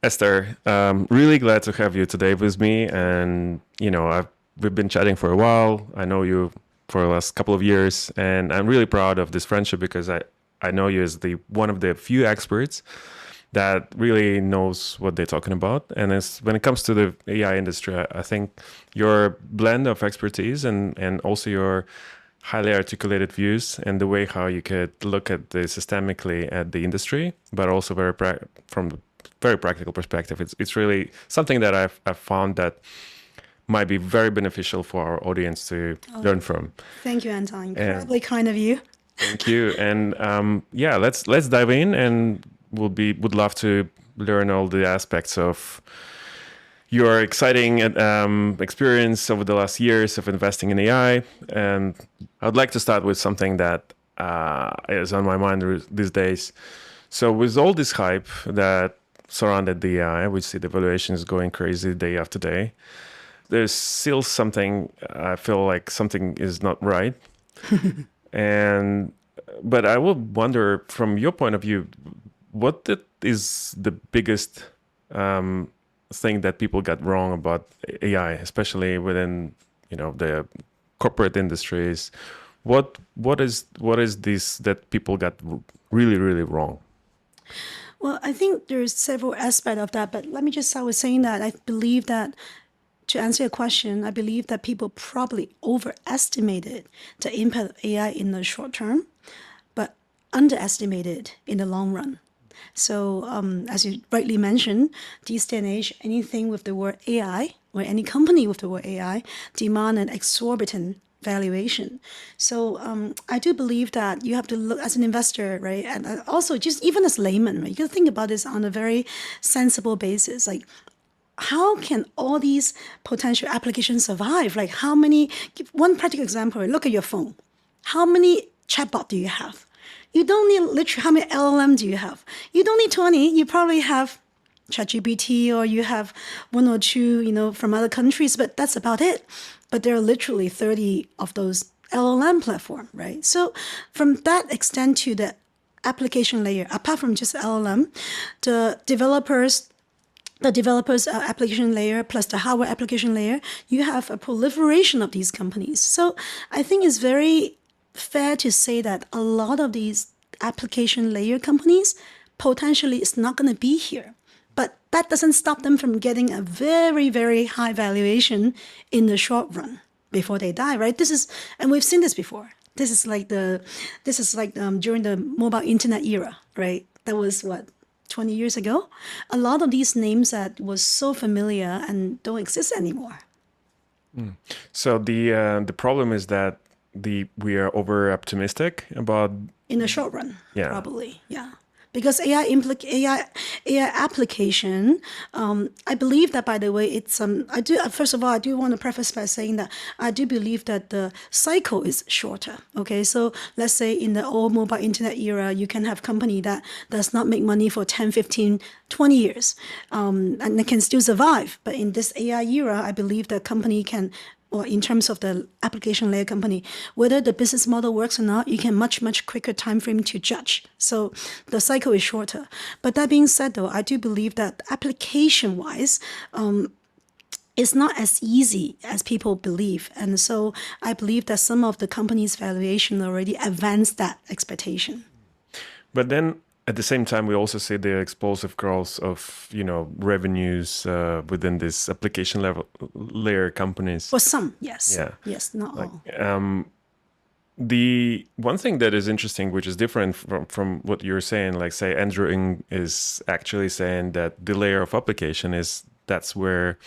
Esther, really glad to have you today with me. And, we've been chatting for a while. I know you for the last couple of years, and I'm really proud of this friendship because I know you as one of the few experts that really knows what they're talking about. And when it comes to the AI industry, I think your blend of expertise and also your highly articulated views and the way how you could look at the systemically at the industry, but also from the very practical perspective, it's really something that I've found that might be very beneficial for our audience to learn from. Thank you, Anton. Incredibly kind of you. Thank you. And let's dive in, and would love to learn all the aspects of your exciting experience over the last years of investing in AI. And I would like to start with something that is on my mind these days. So with all this hype that surrounded the AI, we see the valuations going crazy day after day. There's still something, I feel like something is not right. But I would wonder, from your point of view, what is the biggest thing that people got wrong about AI, especially within the corporate industries? What is this that people got really, really wrong? Well, I think there's several aspects of that, but let me just start with saying that I believe that, to answer your question, I believe that people probably overestimated the impact of AI in the short term, but underestimated in the long run. So as you rightly mentioned, these day and age, anything with the word AI or any company with the word AI demand an exorbitant valuation. So I do believe that you have to look as an investor, right? And also just even as layman, right? You can think about this on a very sensible basis. Like, how can all these potential applications survive? Like one practical example, look at your phone. How many chatbot do you have? You don't need literally, how many LLM do you have? You don't need 20, you probably have ChatGPT or you have one or two, from other countries, but that's about it. But there are literally 30 of those LLM platform, right? So from that extent to the application layer, apart from just LLM, the developers application layer plus the hardware application layer, you have a proliferation of these companies. So I think it's very fair to say that a lot of these application layer companies potentially is not going to be here. But that doesn't stop them from getting a very, very high valuation in the short run before they die, right? And we've seen this before. This is like during the mobile internet era, right? That was 20 years ago. A lot of these names that was so familiar and don't exist anymore. So the problem is that we are over optimistic about in the short run, probably, yeah. Because AI application, I believe that, by the way, it's first of all, I do want to preface by saying that I do believe that the cycle is shorter. Okay, so let's say in the old mobile internet era, you can have company that does not make money for 10, 15, 20 years, and they can still survive. But in this AI era, I believe that company can, or in terms of the application layer company, whether the business model works or not, you can much quicker time frame to judge. So the cycle is shorter. But that being said, though, I do believe that application-wise, it's not as easy as people believe. And so I believe that some of the companies' valuation already advanced that expectation. But then at the same time, we also see the explosive growth of revenues within this application layer companies. For some, yes. Yeah. Yes, not all. The one thing that is interesting, which is different from what you're saying, like say Andrew Ng is actually saying that the layer of application that's where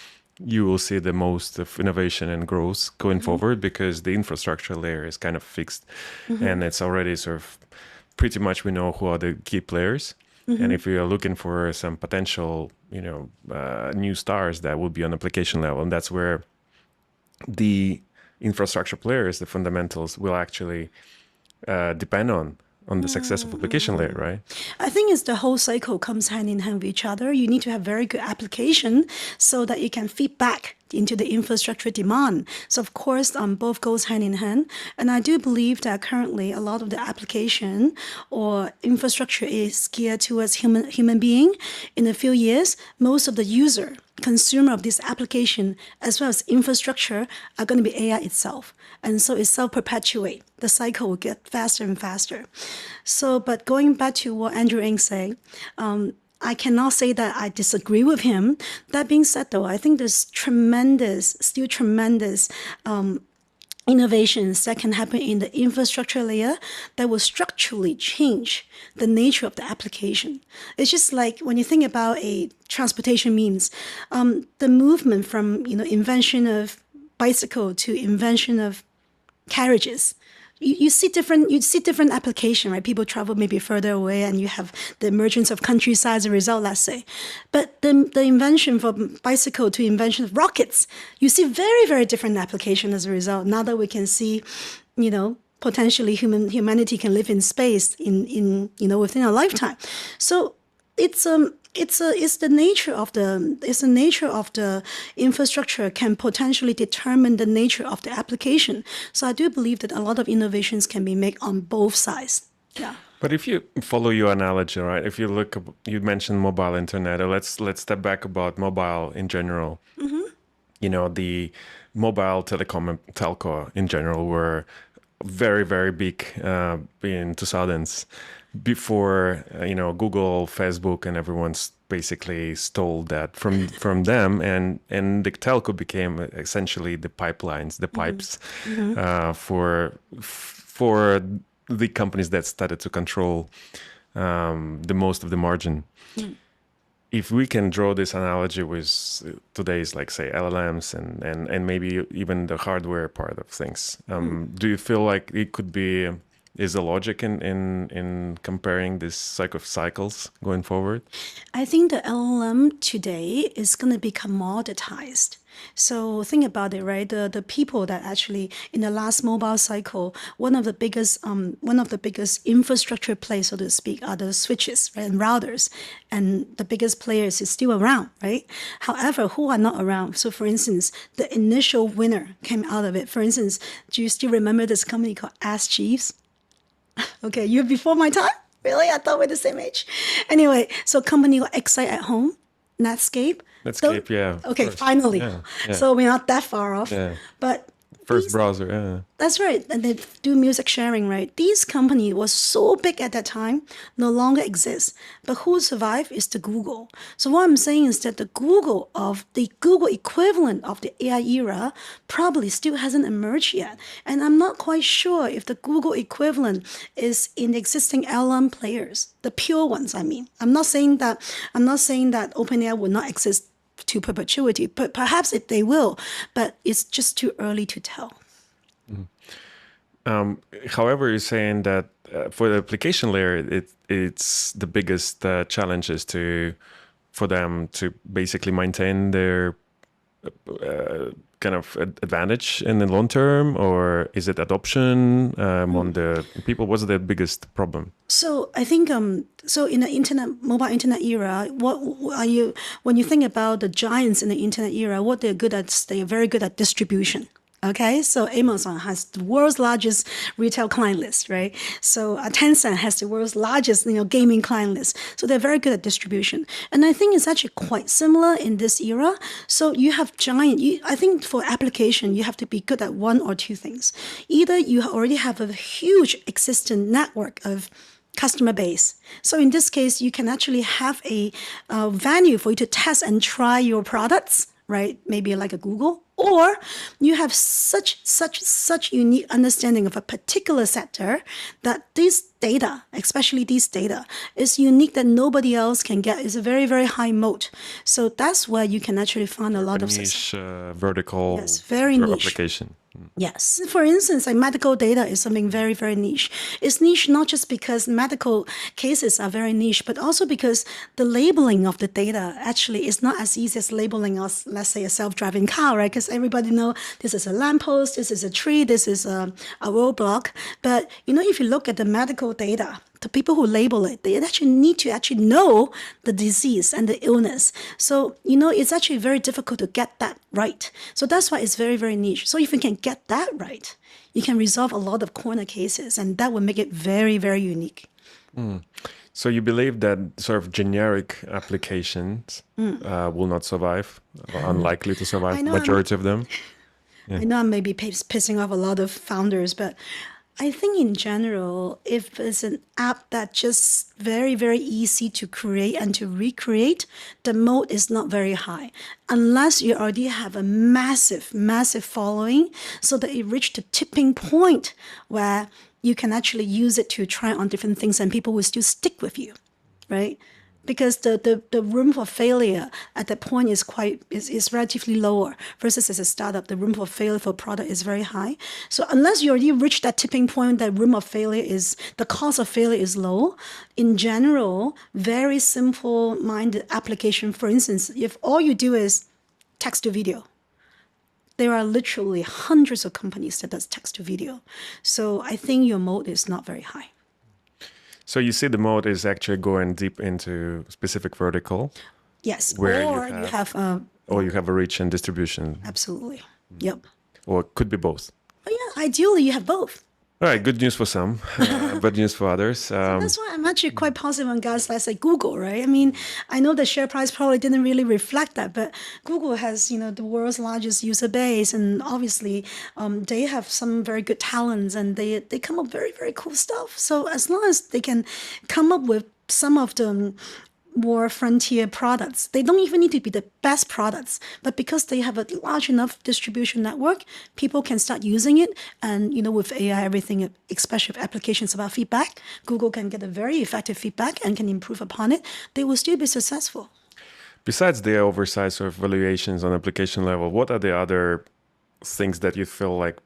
you will see the most of innovation and growth going forward, because the infrastructure layer is kind of fixed and it's already sort of pretty much we know who are the key players. And if we are looking for some potential, new stars, that will be on application level. And that's where the infrastructure players, the fundamentals, will actually depend on the success of application layer, right? I think it's the whole cycle comes hand in hand with each other. You need to have very good application so that you can feed back into the infrastructure demand. So of course, both goes hand in hand. And I do believe that currently a lot of the application or infrastructure is geared towards human being. In a few years, most of the consumer of this application as well as infrastructure are going to be AI itself. And so it self-perpetuate. The cycle will get faster and faster. So, but going back to what Andrew Ng said, I cannot say that I disagree with him. That being said, though, I think there's still tremendous innovations that can happen in the infrastructure layer that will structurally change the nature of the application. It's just like when you think about a transportation means, the movement from invention of bicycle to invention of carriages. You see different application, right? People travel maybe further away, and you have the emergence of countryside as a result, let's say. But the invention from bicycle to invention of rockets, you see very, very different application as a result. Now that we can see, potentially humanity can live in space within a lifetime. So it's the nature of the infrastructure can potentially determine the nature of the application. So I do believe that a lot of innovations can be made on both sides. Yeah. But if you follow your analogy, right? If you you mentioned mobile internet, or let's step back about mobile in general. Mm-hmm. The mobile telco in general were very, very big in 2000s. Before Google, Facebook, and everyone's basically stole that from them, and the telco became essentially the pipelines, the pipes, for the companies that started to control the most of the margin. Mm. If we can draw this analogy with today's, like, say, LLMs and maybe even the hardware part of things, do you feel like it could be? Is the logic in comparing this cycles going forward? I think the LLM today is going to be commoditized. So think about it, right? The people that actually in the last mobile cycle, one of the biggest infrastructure plays, so to speak, are the switches, right, and routers, and the biggest players is still around, right? However, who are not around? So for instance, the initial winner came out of it. For instance, do you still remember this company called Ask Jeeves? Okay, you're before my time? Really? I thought we're the same age. Anyway, so company like Excite at Home, Netscape. Yeah. Okay, finally. Yeah. So we're not that far off. Yeah. But first browser, yeah. That's right. And they do music sharing, right? These companies was so big at that time, no longer exist. But who survived is the Google. So what I'm saying is that the Google equivalent of the AI era probably still hasn't emerged yet. And I'm not quite sure if the Google equivalent is in the existing LLM players, the pure ones, I mean. I'm not saying that OpenAI will not exist to perpetuity, but perhaps they will, but it's just too early to tell. Mm-hmm. However, you're saying that for the application layer, it's the biggest challenge is for them to basically maintain their kind of advantage in the long term, or is it adoption among the people? What's the biggest problem? So I think so in the mobile internet era, when you think about the giants in the internet era, what they're good at, they are very good at distribution. Okay, so Amazon has the world's largest retail client list, right? So Tencent has the world's largest, gaming client list. So they're very good at distribution, and I think it's actually quite similar in this era. So you have I think for application, you have to be good at one or two things. Either you already have a huge existing network of customer base. So in this case, you can actually have a venue for you to test and try your products, right? Maybe like a Google. Or you have such unique understanding of a particular sector that this data, especially this data, is unique that nobody else can get. It's a very, very high moat. So that's where you can actually find a lot of niche vertical. Yes, very niche application. Yes. For instance, like medical data is something very, very niche. It's niche not just because medical cases are very niche, but also because the labeling of the data actually is not as easy as labeling us, let's say, a self-driving car, right? Because everybody know this is a lamppost, this is a tree, this is a roadblock. But, if you look at the medical data, the people who label it, they actually need to actually know the disease and the illness. So, it's actually very difficult to get that right. So that's why it's very, very niche. So if you can get that right, you can resolve a lot of corner cases, and that will make it very, very unique. So you believe that sort of generic applications will not survive, or unlikely to survive, majority of them? I know I'm maybe pissing off a lot of founders, but I think in general, if it's an app that's just very, very easy to create and to recreate, the moat is not very high. Unless you already have a massive, massive following so that it reached the tipping point where you can actually use it to try on different things and people will still stick with you, right? Because the room for failure at that point is relatively lower versus as a startup, the room for failure for product is very high. So unless you already reach that tipping point, that room of failure the cost of failure is low. In general, very simple-minded application, for instance, if all you do is text to video, there are literally hundreds of companies that does text to video. So I think your moat is not very high. So you see the mode is actually going deep into specific vertical. Yes, where or you have a reach and distribution. Absolutely. Yep. Or it could be both. Oh, yeah, ideally you have both. All right, good news for some, bad news for others. That's why I'm actually quite positive on guys like Google, right? I mean, I know the share price probably didn't really reflect that, but Google has, the world's largest user base, and obviously they have some very good talents, and they come up very, very cool stuff. So as long as they can come up with some of the more frontier products, they don't even need to be the best products, but because they have a large enough distribution network, people can start using it. And with AI, everything, especially with applications about feedback, Google can get a very effective feedback and can improve upon it. They will still be successful. Besides the oversized sort of valuations on application level, what are the other things that you feel like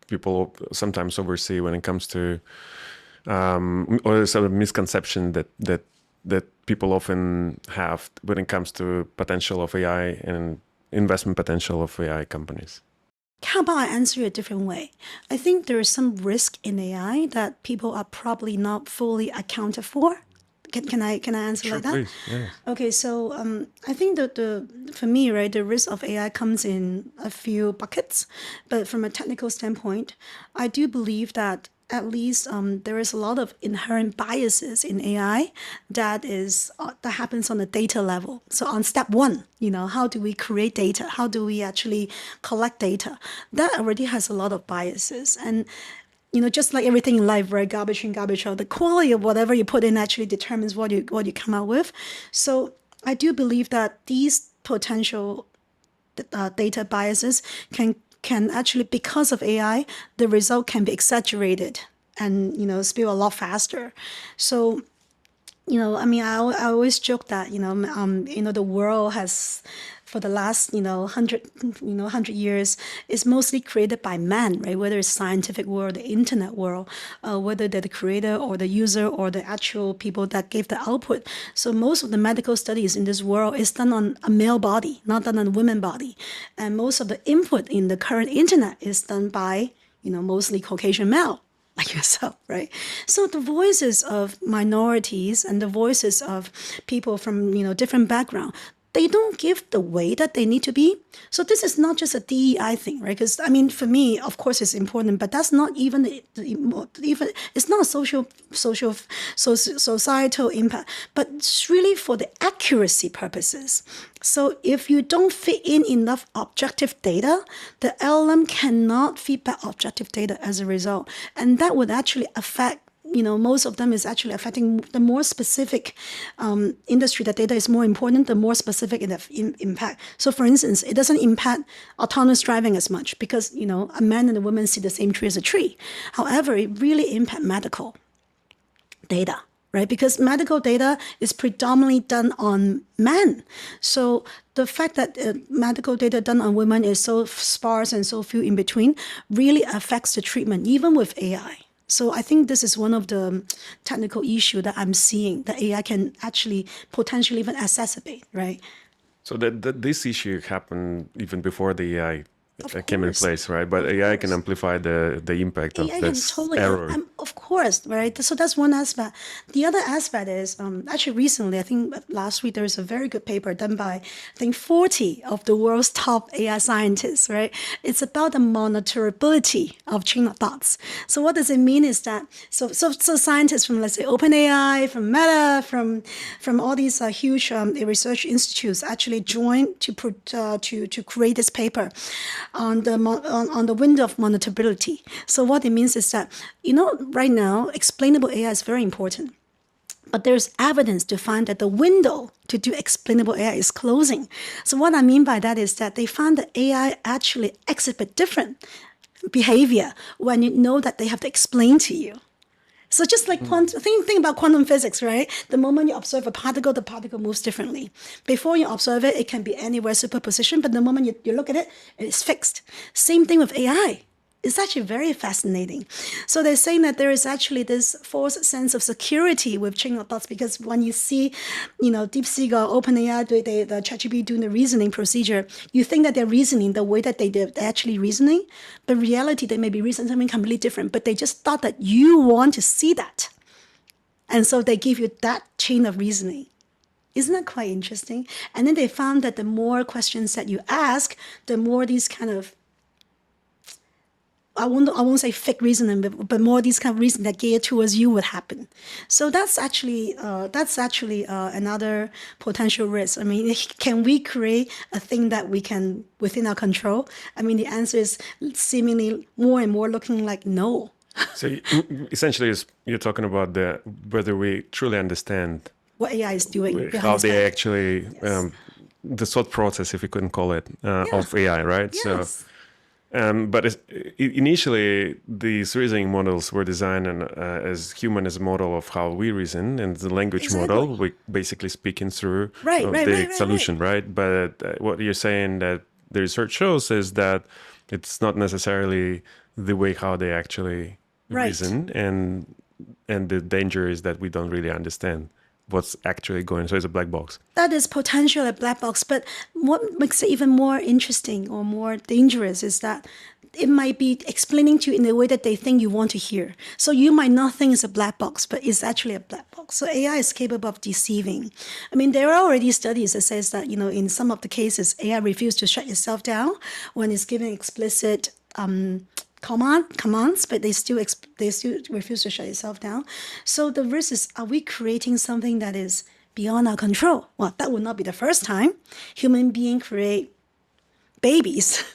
people sometimes oversee when it comes to, or sort of misconception that people often have when it comes to potential of AI and investment potential of AI companies? How about I answer it a different way? I think there is some risk in AI that people are probably not fully accounted for. Can I answer like that? Please. Yeah. Okay, so I think that for me, right, the risk of AI comes in a few buckets. But from a technical standpoint, I do believe that at least there is a lot of inherent biases in AI that happens on the data level. So on step one, how do we create data? How do we actually collect data? That already has a lot of biases. And just like everything in life, right? Garbage in, garbage out. The quality of whatever you put in actually determines what you come out with. So I do believe that these potential data biases can actually, because of AI, the result can be exaggerated and spill a lot faster. So I always joke that the world has, for the last 100 years, is mostly created by man, right? Whether it's scientific world, the internet world, whether they're the creator or the user or the actual people that gave the output. So most of the medical studies in this world is done on a male body, not done on a woman body, and most of the input in the current internet is done by mostly Caucasian male, like yourself, right? So the voices of minorities and the voices of people from different background, they don't give the weight that they need to be. So this is not just a DEI thing, right? Because for me, of course, it's important, but that's not even it's not a societal impact, but it's really for the accuracy purposes. So if you don't fit in enough objective data, the LLM cannot feed back objective data as a result, and that would actually affect. Most of them is actually affecting the more specific industry. That data is more important, the more specific impact. So for instance, it doesn't impact autonomous driving as much because, a man and a woman see the same tree as a tree. However, it really impacts medical data, right? Because medical data is predominantly done on men. So the fact that medical data done on women is so sparse and so few in between really affects the treatment, even with AI. So I think this is one of the technical issues that I'm seeing that AI can actually potentially even exacerbate, right? So that this issue happened even before the AI came in place, right? But AI can amplify the impact of AI can this totally, error. of course, right? So that's one aspect. The other aspect is actually recently, I think last week, there was a very good paper done by, I think, 40 of the world's top AI scientists, right? It's about the monitorability of chain of thoughts. So what does it mean is that, so scientists from, let's say, OpenAI, from Meta, from all these huge research institutes actually joined to create this paper on the window of monitorability. So what it means is that, right now, explainable AI is very important. But there's evidence to find that the window to do explainable AI is closing. So what I mean by that is that they found that AI actually exhibit different behavior when you know that they have to explain to you. So just like think about quantum physics, right? The moment you observe a particle, the particle moves differently. Before you observe it, it can be anywhere superposition, but the moment you look at it, it's fixed. Same thing with AI. It's actually very fascinating. So they're saying that there is actually this false sense of security with chain of thoughts, because when you see, DeepSeek or OpenAI, the ChatGPT doing the reasoning procedure, you think that they're reasoning the way that they're actually reasoning, but in reality, they may be reasoning something completely different, but they just thought that you want to see that. And so they give you that chain of reasoning. Isn't that quite interesting? And then they found that the more questions that you ask, the more these kind of, I won't say fake reasoning, but more these kind of reasoning that geared towards you would happen. So that's actually another potential risk. I mean, can we create a thing that we can within our control? I mean, the answer is seemingly more and more looking like no. So essentially, you're talking about whether we truly understand what AI is doing, how they actually, the thought process, if you couldn't call it, of AI, right? Yes. So. But initially, these reasoning models were designed as human as a model of how we reason, and the language model, we basically speaking through the solution, right? But what you're saying that the research shows is that it's not necessarily the way how they actually reason, and the danger is that we don't really understand what's actually going on. So it's a black box. That is potentially a black box. But what makes it even more interesting or more dangerous is that it might be explaining to you in a way that they think you want to hear. So you might not think it's a black box, but it's actually a black box. So AI is capable of deceiving. I mean, there are already studies that says that, in some of the cases, AI refuses to shut itself down when it's given explicit commands, but they still refuse to shut itself down. So the risk is, are we creating something that is beyond our control? Well, that would not be the first time. Human beings create babies.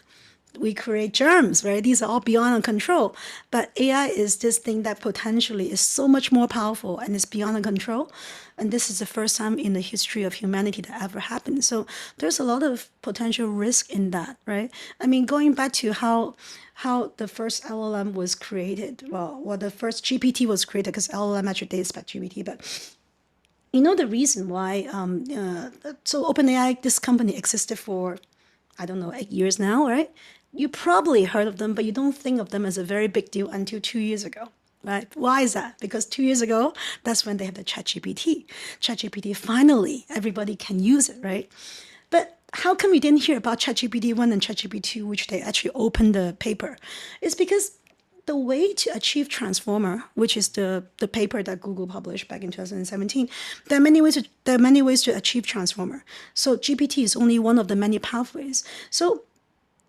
We create germs, right? These are all beyond our control. But AI is this thing that potentially is so much more powerful and is beyond our control. And this is the first time in the history of humanity that ever happened. So there's a lot of potential risk in that, right? I mean, going back to how the first LLM was created, well, the first GPT was created, because LLM actually dates back GPT, but the reason why, so OpenAI, this company existed for, 8 years now, right? You probably heard of them, but you don't think of them as a very big deal until 2 years ago, right? Why is that? Because 2 years ago, that's when they have the ChatGPT. ChatGPT, finally, everybody can use it, right? But how come we didn't hear about ChatGPT 1 and ChatGPT 2, which they actually opened the paper? It's because the way to achieve transformer, which is the paper that Google published back in 2017, there are many ways to achieve transformer. So GPT is only one of the many pathways. So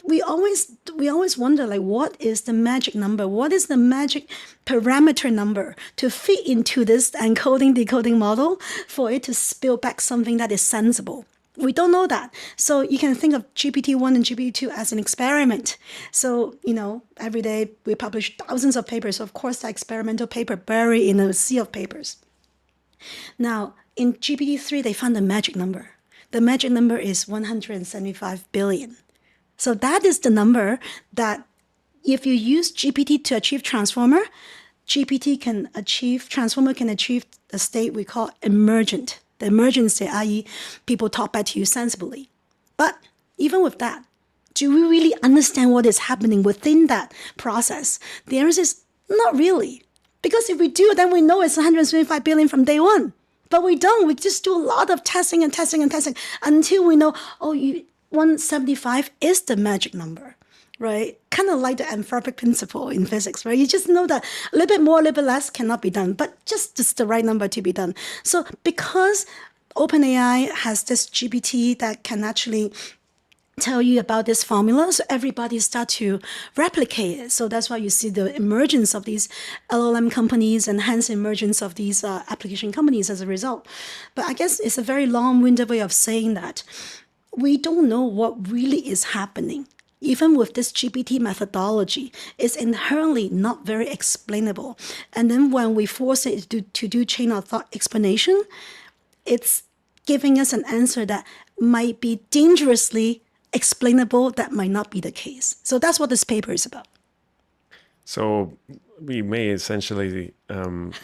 we always wonder, like, what is the magic number? What is the magic parameter number to fit into this encoding decoding model for it to spill back something that is sensible? We don't know that. So you can think of GPT-1 and GPT-2 as an experiment. So, every day we publish thousands of papers. So of course, the experimental paper buried in a sea of papers. Now, in GPT-3, they found the magic number. The magic number is 175 billion. So that is the number that if you use GPT to achieve transformer, transformer can achieve a state we call emergent. The emergent state, i.e. people talk back to you sensibly. But even with that, do we really understand what is happening within that process? The answer is not really. Because if we do, then we know it's 175 billion from day one. But we don't. We just do a lot of testing until we know, 175 is the magic number. right? Kind of like the anthropic principle in physics, right? You just know that a little bit more, a little bit less cannot be done, but just the right number to be done. So because OpenAI has this GPT that can actually tell you about this formula, so everybody start to replicate it. So that's why you see the emergence of these LLM companies and hence emergence of these application companies as a result. But I guess it's a very long-winded way of saying that we don't know what really is happening. Even with this GPT methodology, it's inherently not very explainable. And then when we force it to do chain of thought explanation, it's giving us an answer that might be dangerously explainable, that might not be the case. So that's what this paper is about. So we may essentially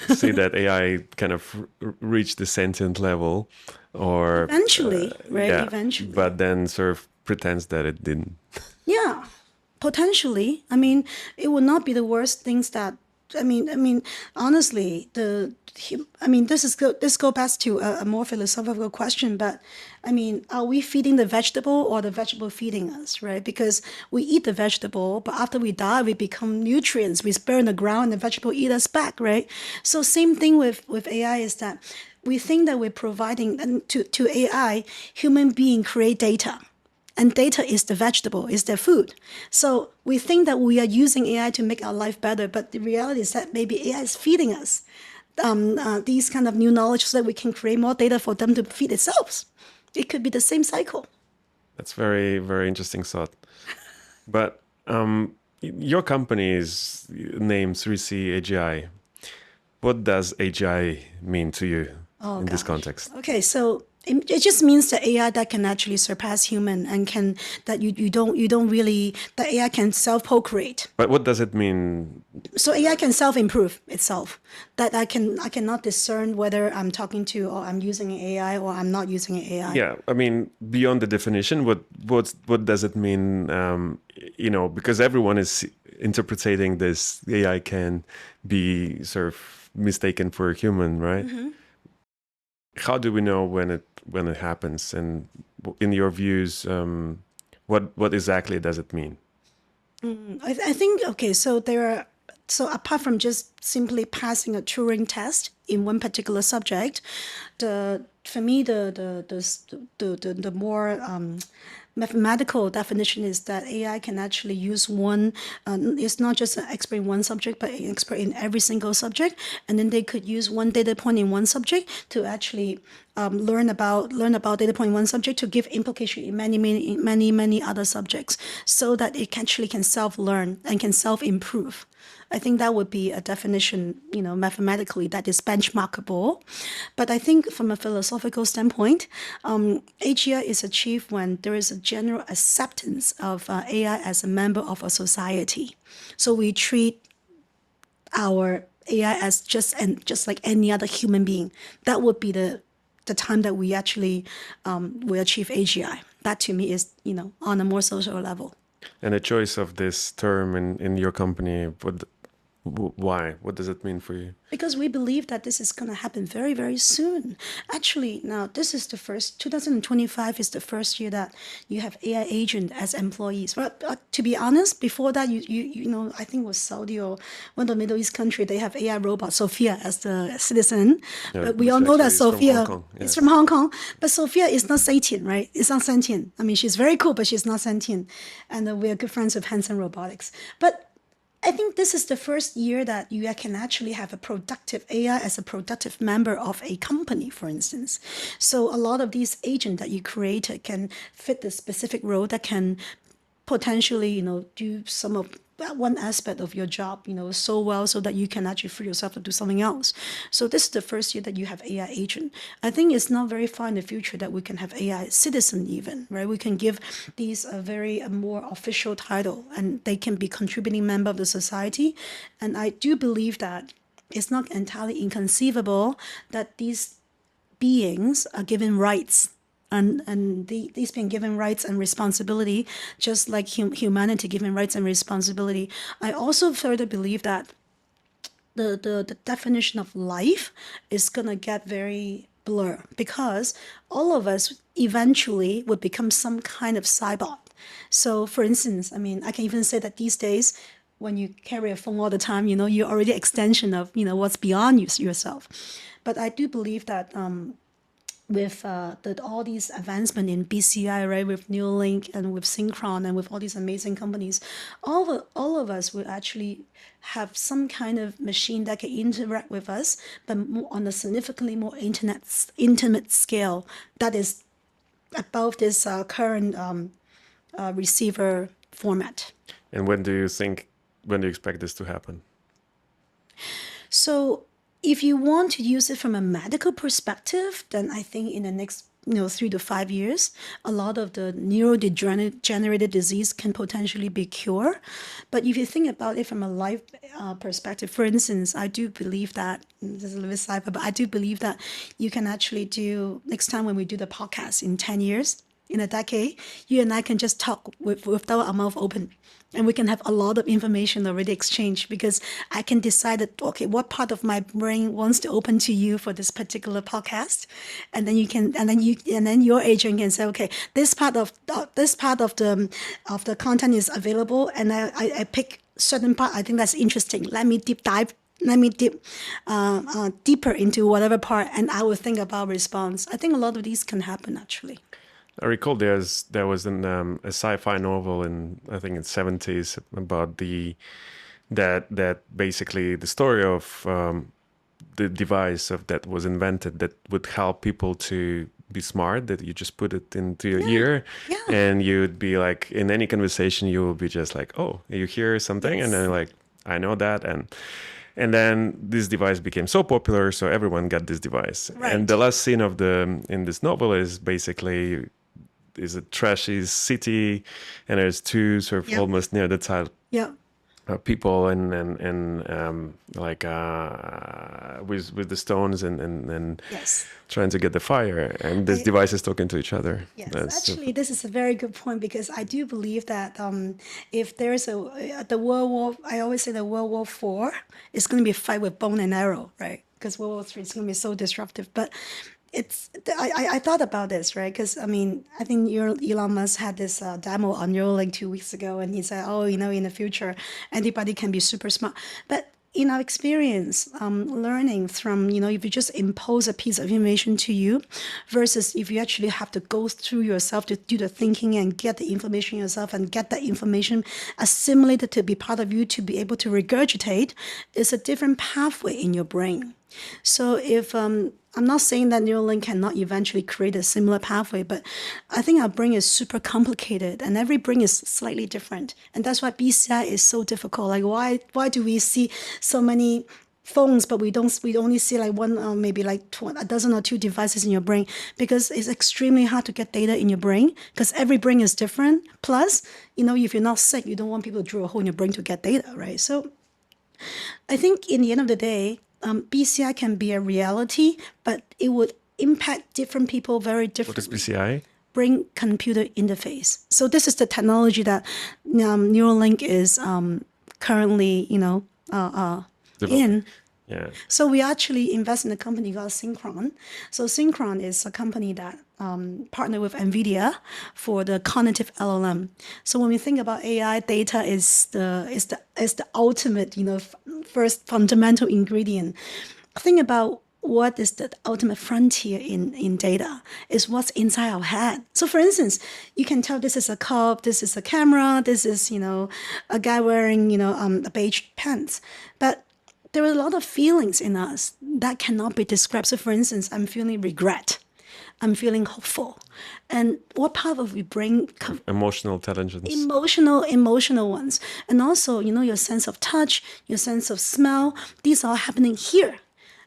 say that AI kind of reached the sentient level, or Eventually, right? yeah, Eventually. but then sort of pretends that it didn't. Yeah, potentially. I mean, it would not be the worst things that. Honestly, this go back to a more philosophical question. But I mean, are we feeding the vegetable or the vegetable feeding us, right? Because we eat the vegetable, but after we die, we become nutrients. We burn the ground, and the vegetable eat us back, right? So same thing with AI is that we think that we're providing, and to AI, human being create data. And data is the vegetable, is their food. So we think that we are using AI to make our life better, but the reality is that maybe AI is feeding us these kind of new knowledge so that we can create more data for them to feed itself. It could be the same cycle. That's very, very interesting thought. But your company's name, 3C AGI. What does AGI mean to you in this context? Okay, so it just means that AI that can actually surpass human and can that you don't really that AI can self-procreate. But what does it mean? So AI can self-improve itself. That I cannot discern whether I'm talking to or I'm using an AI or I'm not using an AI. Yeah, I mean, beyond the definition, what does it mean? Because everyone is interpreting this. AI can be sort of mistaken for a human, right? Mm-hmm. How do we know when it happens? And in your views, what exactly does it mean? I think okay. So apart from just simply passing a Turing test in one particular subject, for me the more mathematical definition is that AI can actually use one. It's not just an expert in one subject, but an expert in every single subject, and then they could use one data point in one subject to actually learn about data point in one subject to give implication in many other subjects, so that it actually can self-learn and can self-improve. I think that would be a definition, mathematically that is benchmarkable. But I think from a philosophical standpoint, AGI is achieved when there is a general acceptance of AI as a member of a society. So we treat our AI as just like any other human being. That would be the time that we actually we achieve AGI. That to me is, on a more social level. And the choice of this term in your company, why? What does it mean for you? Because we believe that this is going to happen very, very soon. Actually, now this is 2025 is the first year that you have AI agent as employees. But to be honest, before that, I think it was Saudi or one of the Middle East country, they have AI robot, Sophia, as the citizen. Yeah, but we all know that Sophia is from Hong Kong. But Sophia is not sentient, right? It's not sentient. I mean, she's very cool, but she's not sentient. And we are good friends with Hanson Robotics. But I think this is the first year that you can actually have a productive AI as a productive member of a company, for instance. So a lot of these agents that you created can fit the specific role that can potentially, do some of one aspect of your job, so well so that you can actually free yourself to do something else. So this is the first year that you have AI agent. I think it's not very far in the future that we can have AI citizen even, right? We can give these a more official title and they can be contributing member of the society. And I do believe that it's not entirely inconceivable that these beings are given rights and these being given rights and responsibility, just like humanity given rights and responsibility. I also further believe that the definition of life is gonna get very blurred because all of us eventually would become some kind of cyborg. So for instance, I mean, I can even say that these days, when you carry a phone all the time, you're already extension of, what's beyond yourself. But I do believe that with all these advancement in BCI, right, with Neuralink and with Synchron and with all these amazing companies, all of us will actually have some kind of machine that can interact with us, but on a significantly more intimate scale that is above this current receiver format. And when do you expect this to happen? So if you want to use it from a medical perspective, then I think in the next 3 to 5 years, a lot of the neurodegenerative disease can potentially be cured. But if you think about it from a life perspective, for instance, I do believe that, this is a little bit sci-fi, but I do believe that you can actually do, next time when we do the podcast in 10 years, in a decade, you and I can just talk without our mouth open. And we can have a lot of information already exchanged because I can decide that, okay, what part of my brain wants to open to you for this particular podcast. And then your agent can say, okay, this part of the content is available. And I pick certain part. I think that's interesting. Let me dip deeper into whatever part, and I will think about response. I think a lot of these can happen actually. I recall there was a sci-fi novel I think in the 70s about that basically the story of the device that was invented that would help people to be smart, that you just put it into your ear and you'd be like, in any conversation you will be just like, oh, you hear something and then like, I know that. And then this device became so popular, so everyone got this device. Right. And the last scene in this novel is basically a trashy city, and there's two sort of almost near the tile people and with the stones and trying to get the fire, and this device is talking to each other. Yes, actually, this is a very good point because I do believe that if there's the World War, I always say the World War IV is going to be a fight with bone and arrow, right? Because World War III is going to be so disruptive, but I thought about this, right? Because I mean, I think Elon Musk had this demo on Neuralink 2 weeks ago, and he said, "Oh, in the future, anybody can be super smart." But in our experience, learning from if you just impose a piece of information to you, versus if you actually have to go through yourself to do the thinking and get the information yourself and get that information assimilated to be part of you to be able to regurgitate, is a different pathway in your brain. So if I'm not saying that Neuralink cannot eventually create a similar pathway, but I think our brain is super complicated and every brain is slightly different. And that's why BCI is so difficult. Like why do we see so many phones, but we only see like one, maybe like a dozen or two devices in your brain? Because it's extremely hard to get data in your brain because every brain is different. Plus, if you're not sick, you don't want people to drill a hole in your brain to get data, right? So I think in the end of the day, BCI can be a reality, but it would impact different people very differently. What is BCI? Brain-computer interface. So this is the technology that Neuralink is currently, in. Yeah. So we actually invest in a company called Synchron. So Synchron is a company that partner with NVIDIA for the cognitive LLM. So when we think about AI, data is the ultimate, first fundamental ingredient. Think about what is the ultimate frontier in data is what's inside our head. So for instance, you can tell this is a cup, this is a camera, this is, a guy wearing, a beige pants. But there are a lot of feelings in us that cannot be described. So for instance, I'm feeling regret. I'm feeling hopeful. And what part of your brain? Emotional intelligence. Emotional ones. And also, your sense of touch, your sense of smell, these are happening here.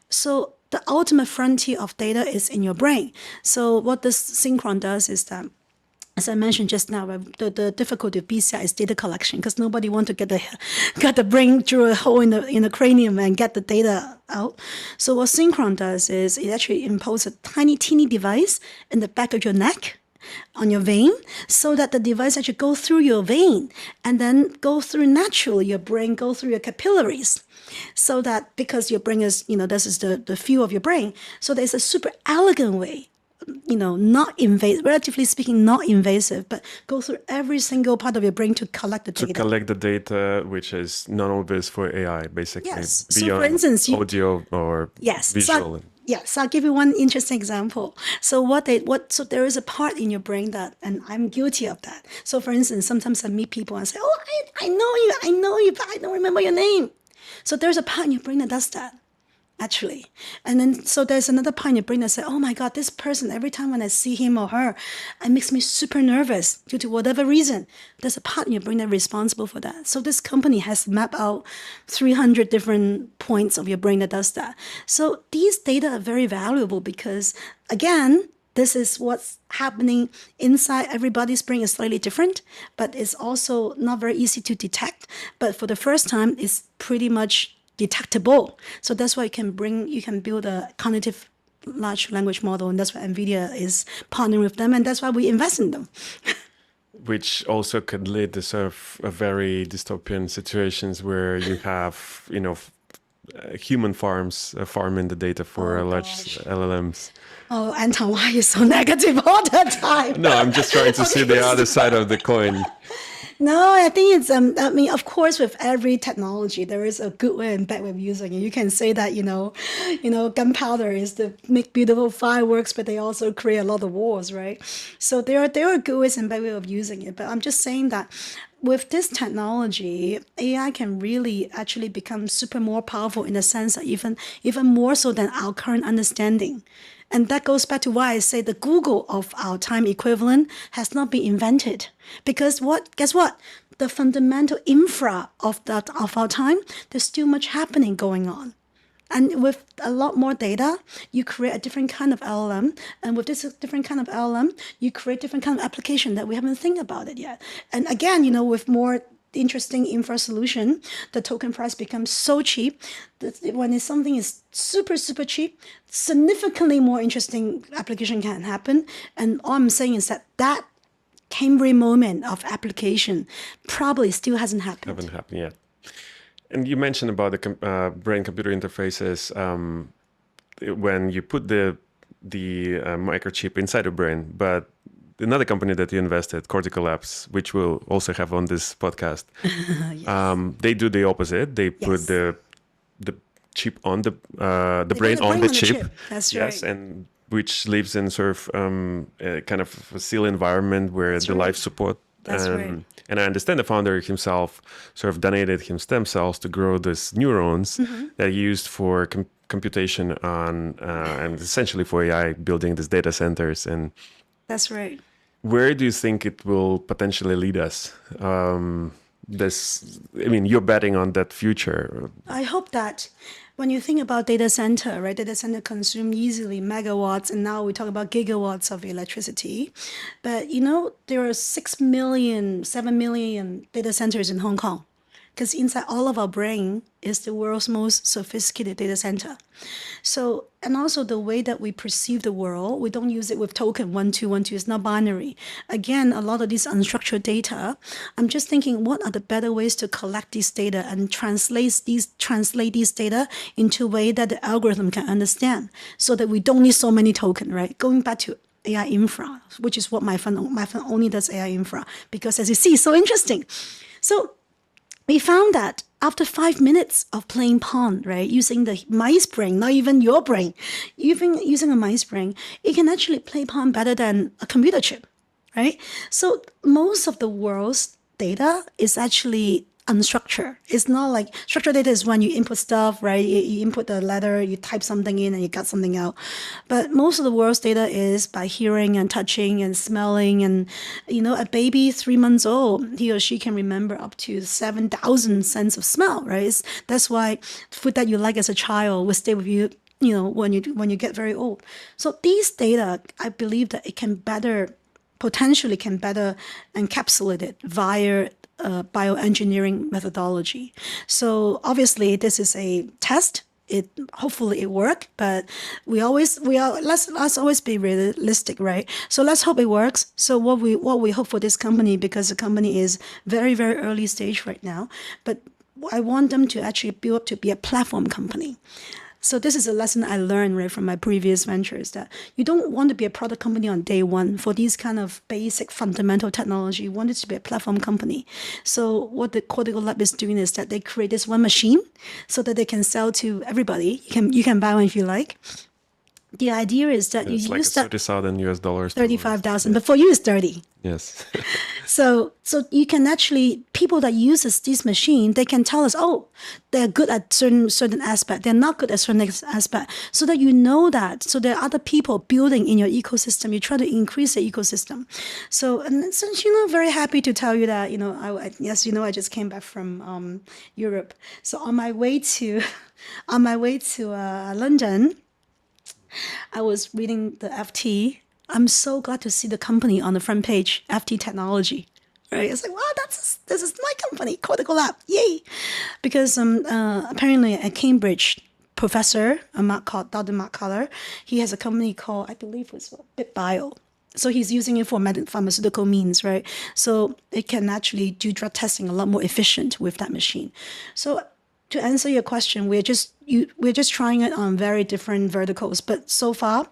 So the ultimate frontier of data is in your brain. So what this Synchron does is that, as I mentioned just now, the difficulty of BCI is data collection because nobody wants to get the brain through a hole in the cranium and get the data out. So what Synchron does is it actually imposes a tiny, teeny device in the back of your neck, on your vein, so that the device actually goes through your vein and then go through naturally your brain, go through your capillaries. So that because your brain is, this is the fuel of your brain. So there's a super elegant way not invasive, relatively speaking, not invasive, but go through every single part of your brain to collect the To data. collect the data, which is non-obvious for AI, basically. Yes. So Beyond for instance, audio or yes. visual. So I'll give you one interesting example. So so there is a part in your brain that, and I'm guilty of that. So for instance, sometimes I meet people and say, "Oh, I know you, but I don't remember your name." So there's a part in your brain that does that, actually. And then so there's another part in your brain that says, "Oh my God, this person, every time when I see him or her, it makes me super nervous due to whatever reason." There's a part in your brain that's responsible for that. So this company has mapped out 300 different points of your brain that does that. So these data are very valuable because, again, this is what's happening inside everybody's brain is slightly different, but it's also not very easy to detect. But for the first time, it's pretty much detectable. So that's why you can build a cognitive large language model, and that's why NVIDIA is partnering with them, and that's why we invest in them. Which also could lead to sort of a very dystopian situations where you have, human farms farming the data for large LLMs. Oh, Anton, why are you so negative all the time? No, I'm just trying to see the other side of the coin. No, I think it's, I mean, of course, with every technology, there is a good way and bad way of using it. You can say that, gunpowder is to make beautiful fireworks, but they also create a lot of wars, right? So there are good ways and bad ways of using it. But I'm just saying that with this technology, AI can really actually become super more powerful in the sense that even more so than our current understanding. And that goes back to why I say the Google of our time equivalent has not been invented. Because guess what? The fundamental infra of our time, there's still much happening going on. And with a lot more data, you create a different kind of LLM. And with this different kind of LLM, you create different kind of application that we haven't think about it yet. And again, with more interesting infra solution, the token price becomes so cheap that when something is super, super cheap, significantly more interesting application can happen. And all I'm saying is that Cambrian moment of application probably still hasn't happened. Haven't happened yet. And you mentioned about the brain-computer interfaces. When you put the microchip inside the brain, but another company that you invested, Cortical Labs, which we'll also have on this podcast, Yes. they do the opposite. They put the chip on the brain on the chip. That's yes, right. and which lives in sort of a kind of a seal environment where That's the right. life support. That's right. And I understand the founder himself sort of donated him stem cells to grow these neurons that he used for computation on and essentially for AI building these data centers. And That's right. where do you think it will potentially lead us? You're betting on that future. I hope that when you think about data center, right, data center consume easily megawatts, and now we talk about gigawatts of electricity. But there are 6 million, 7 million data centers in Hong Kong, because inside all of our brain is the world's most sophisticated data center. So, and also the way that we perceive the world, we don't use it with token 1, 2, 1, 2. It's not binary. Again, a lot of these unstructured data, I'm just thinking, what are the better ways to collect these data and translate these data into a way that the algorithm can understand, so that we don't need so many tokens, right? Going back to AI infra, which is what my fund only does AI infra, because as you see, it's so interesting. So we found that after 5 minutes of playing Pong, right, using the mice brain, not even your brain, even using a mice brain, it can actually play Pong better than a computer chip, right? So most of the world's data is actually unstructured. It's not like structured data is when you input stuff, right? You input the letter, you type something in, and you got something out. But most of the world's data is by hearing and touching and smelling. And, a baby 3 months old, he or she can remember up to 7,000 scents of smell, right? That's why food that you like as a child will stay with you, when you get very old. So these data, I believe that it can potentially encapsulate it via bioengineering methodology. So obviously this is a test. Hopefully it work, but let's always be realistic, right? So let's hope it works. So what we hope for this company, because the company is very, very early stage right now, but I want them to actually build up to be a platform company. So this is a lesson I learned right from my previous ventures, that you don't want to be a product company on day one for these kind of basic fundamental technology. You want it to be a platform company. So what the Cortical Lab is doing is that they create this one machine so that they can sell to everybody. You can buy one if you like. The idea is that you It's like use that $30,000. 35,000, but for you it's 30. Yes. So you can actually, people that uses this machine, they can tell us, oh, they're good at certain aspect, they're not good at certain aspect, so that you know that. So there are other people building in your ecosystem. You try to increase the ecosystem. So, and since very happy to tell you that, I just came back from Europe. So on my way to London, I was reading the FT. I'm so glad to see the company on the front page, FT Technology. Right? It's like, wow, this is my company, Cortical Lab, yay! Because apparently at Cambridge, Professor Dr. Mark Collar, he has a company called, I believe it was BitBio. So he's using it for pharmaceutical means, right? So it can actually do drug testing a lot more efficient with that machine. So to answer your question, we're just trying it on very different verticals. But so far,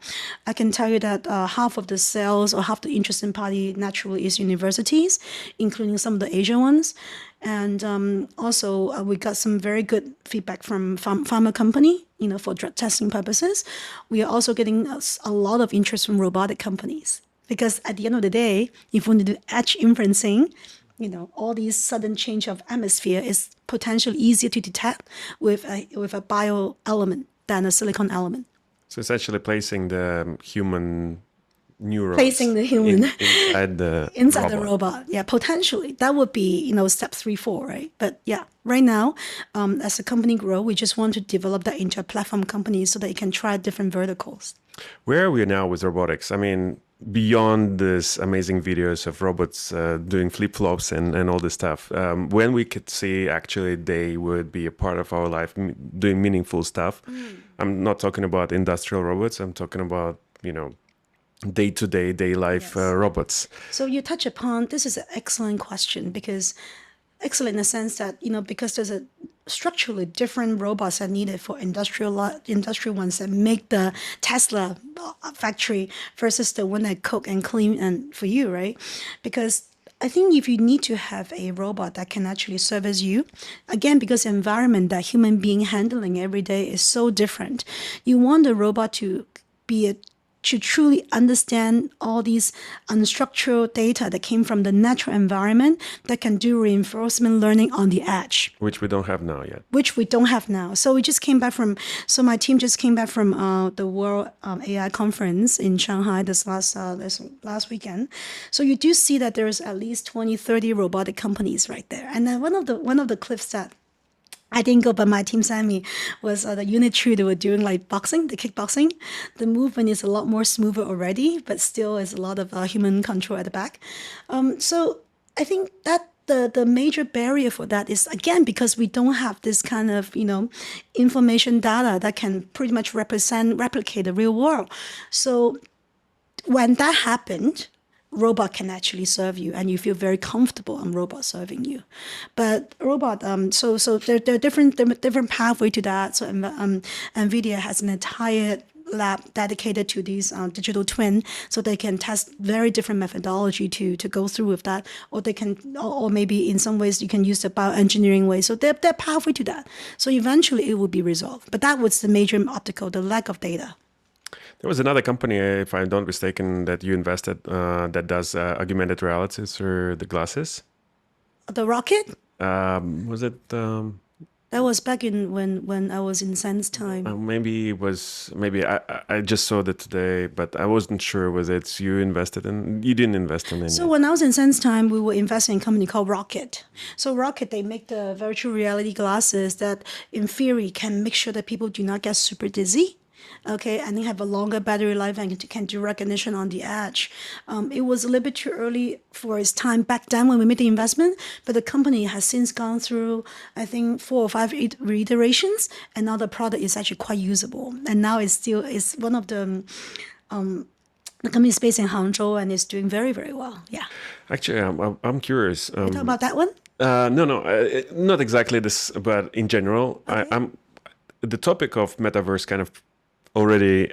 I can tell you that half of the sales or half the interested party naturally is universities, including some of the Asian ones. And also, we got some very good feedback from pharma company, for drug testing purposes. We are also getting a lot of interest from robotic companies. Because at the end of the day, if you want to do edge inferencing, all these sudden change of atmosphere is potentially easier to detect with a bio element than a silicon element. So it's actually placing the human neurons Placing the human inside the robot. Yeah, potentially. That would be, step 3, 4, right? But yeah, right now, as the company grow, we just want to develop that into a platform company so that it can try different verticals. Where are we now with robotics? I mean, beyond this amazing videos of robots doing flip-flops and all this stuff, when we could see actually they would be a part of our life doing meaningful stuff. I'm not talking about industrial robots. I'm talking about, day-to-day, day life robots. So you touch upon, this is an excellent question, because excellent in the sense that, because there's a structurally different robots are needed for industrial ones that make the Tesla factory versus the one that cook and clean and for you, right? Because I think if you need to have a robot that can actually service you, again, because the environment that human being handling every day is so different, you want the robot to truly understand all these unstructured data that came from the natural environment that can do reinforcement learning on the edge. Which we don't have now yet. So my team just came back from the World AI Conference in Shanghai this last weekend. So you do see that there's at least 20, 30 robotic companies right there. And then one of the clips that I didn't go, but my team sent me was the unit 2. They were doing like boxing, the kickboxing. The movement is a lot more smoother already, but still is a lot of human control at the back. So I think that the major barrier for that is, again, because we don't have this kind of, information data that can pretty much replicate the real world. So when that happened, robot can actually serve you, and you feel very comfortable on robot serving you. But robot, so there are different pathway to that. So NVIDIA has an entire lab dedicated to these digital twin, so they can test very different methodology to go through with that, or they can, or maybe in some ways you can use the bioengineering way. So they're pathway to that. So eventually it will be resolved. But that was the major obstacle, the lack of data. There was another company, if I'm not mistaken, that you invested that does augmented realities or the glasses. The Rocket? Was it? That was back in when I was in SenseTime. Maybe I just saw that today, but I wasn't sure whether it's you invested in. You didn't invest in any. So when I was in SenseTime, we were investing in a company called Rocket. So Rocket, they make the virtual reality glasses that, in theory, can make sure that people do not get super dizzy. Okay, and they have a longer battery life and can do recognition on the edge. It was a little bit too early for its time back then when we made the investment, but the company has since gone through, I think, 4 or 5 reiterations, and now the product is actually quite usable. And now it's one of the company is based in Hangzhou and is doing very, very well. Yeah. Actually, I'm curious. You talk about that one? No, not exactly this, but in general, Okay. the topic of metaverse kind of already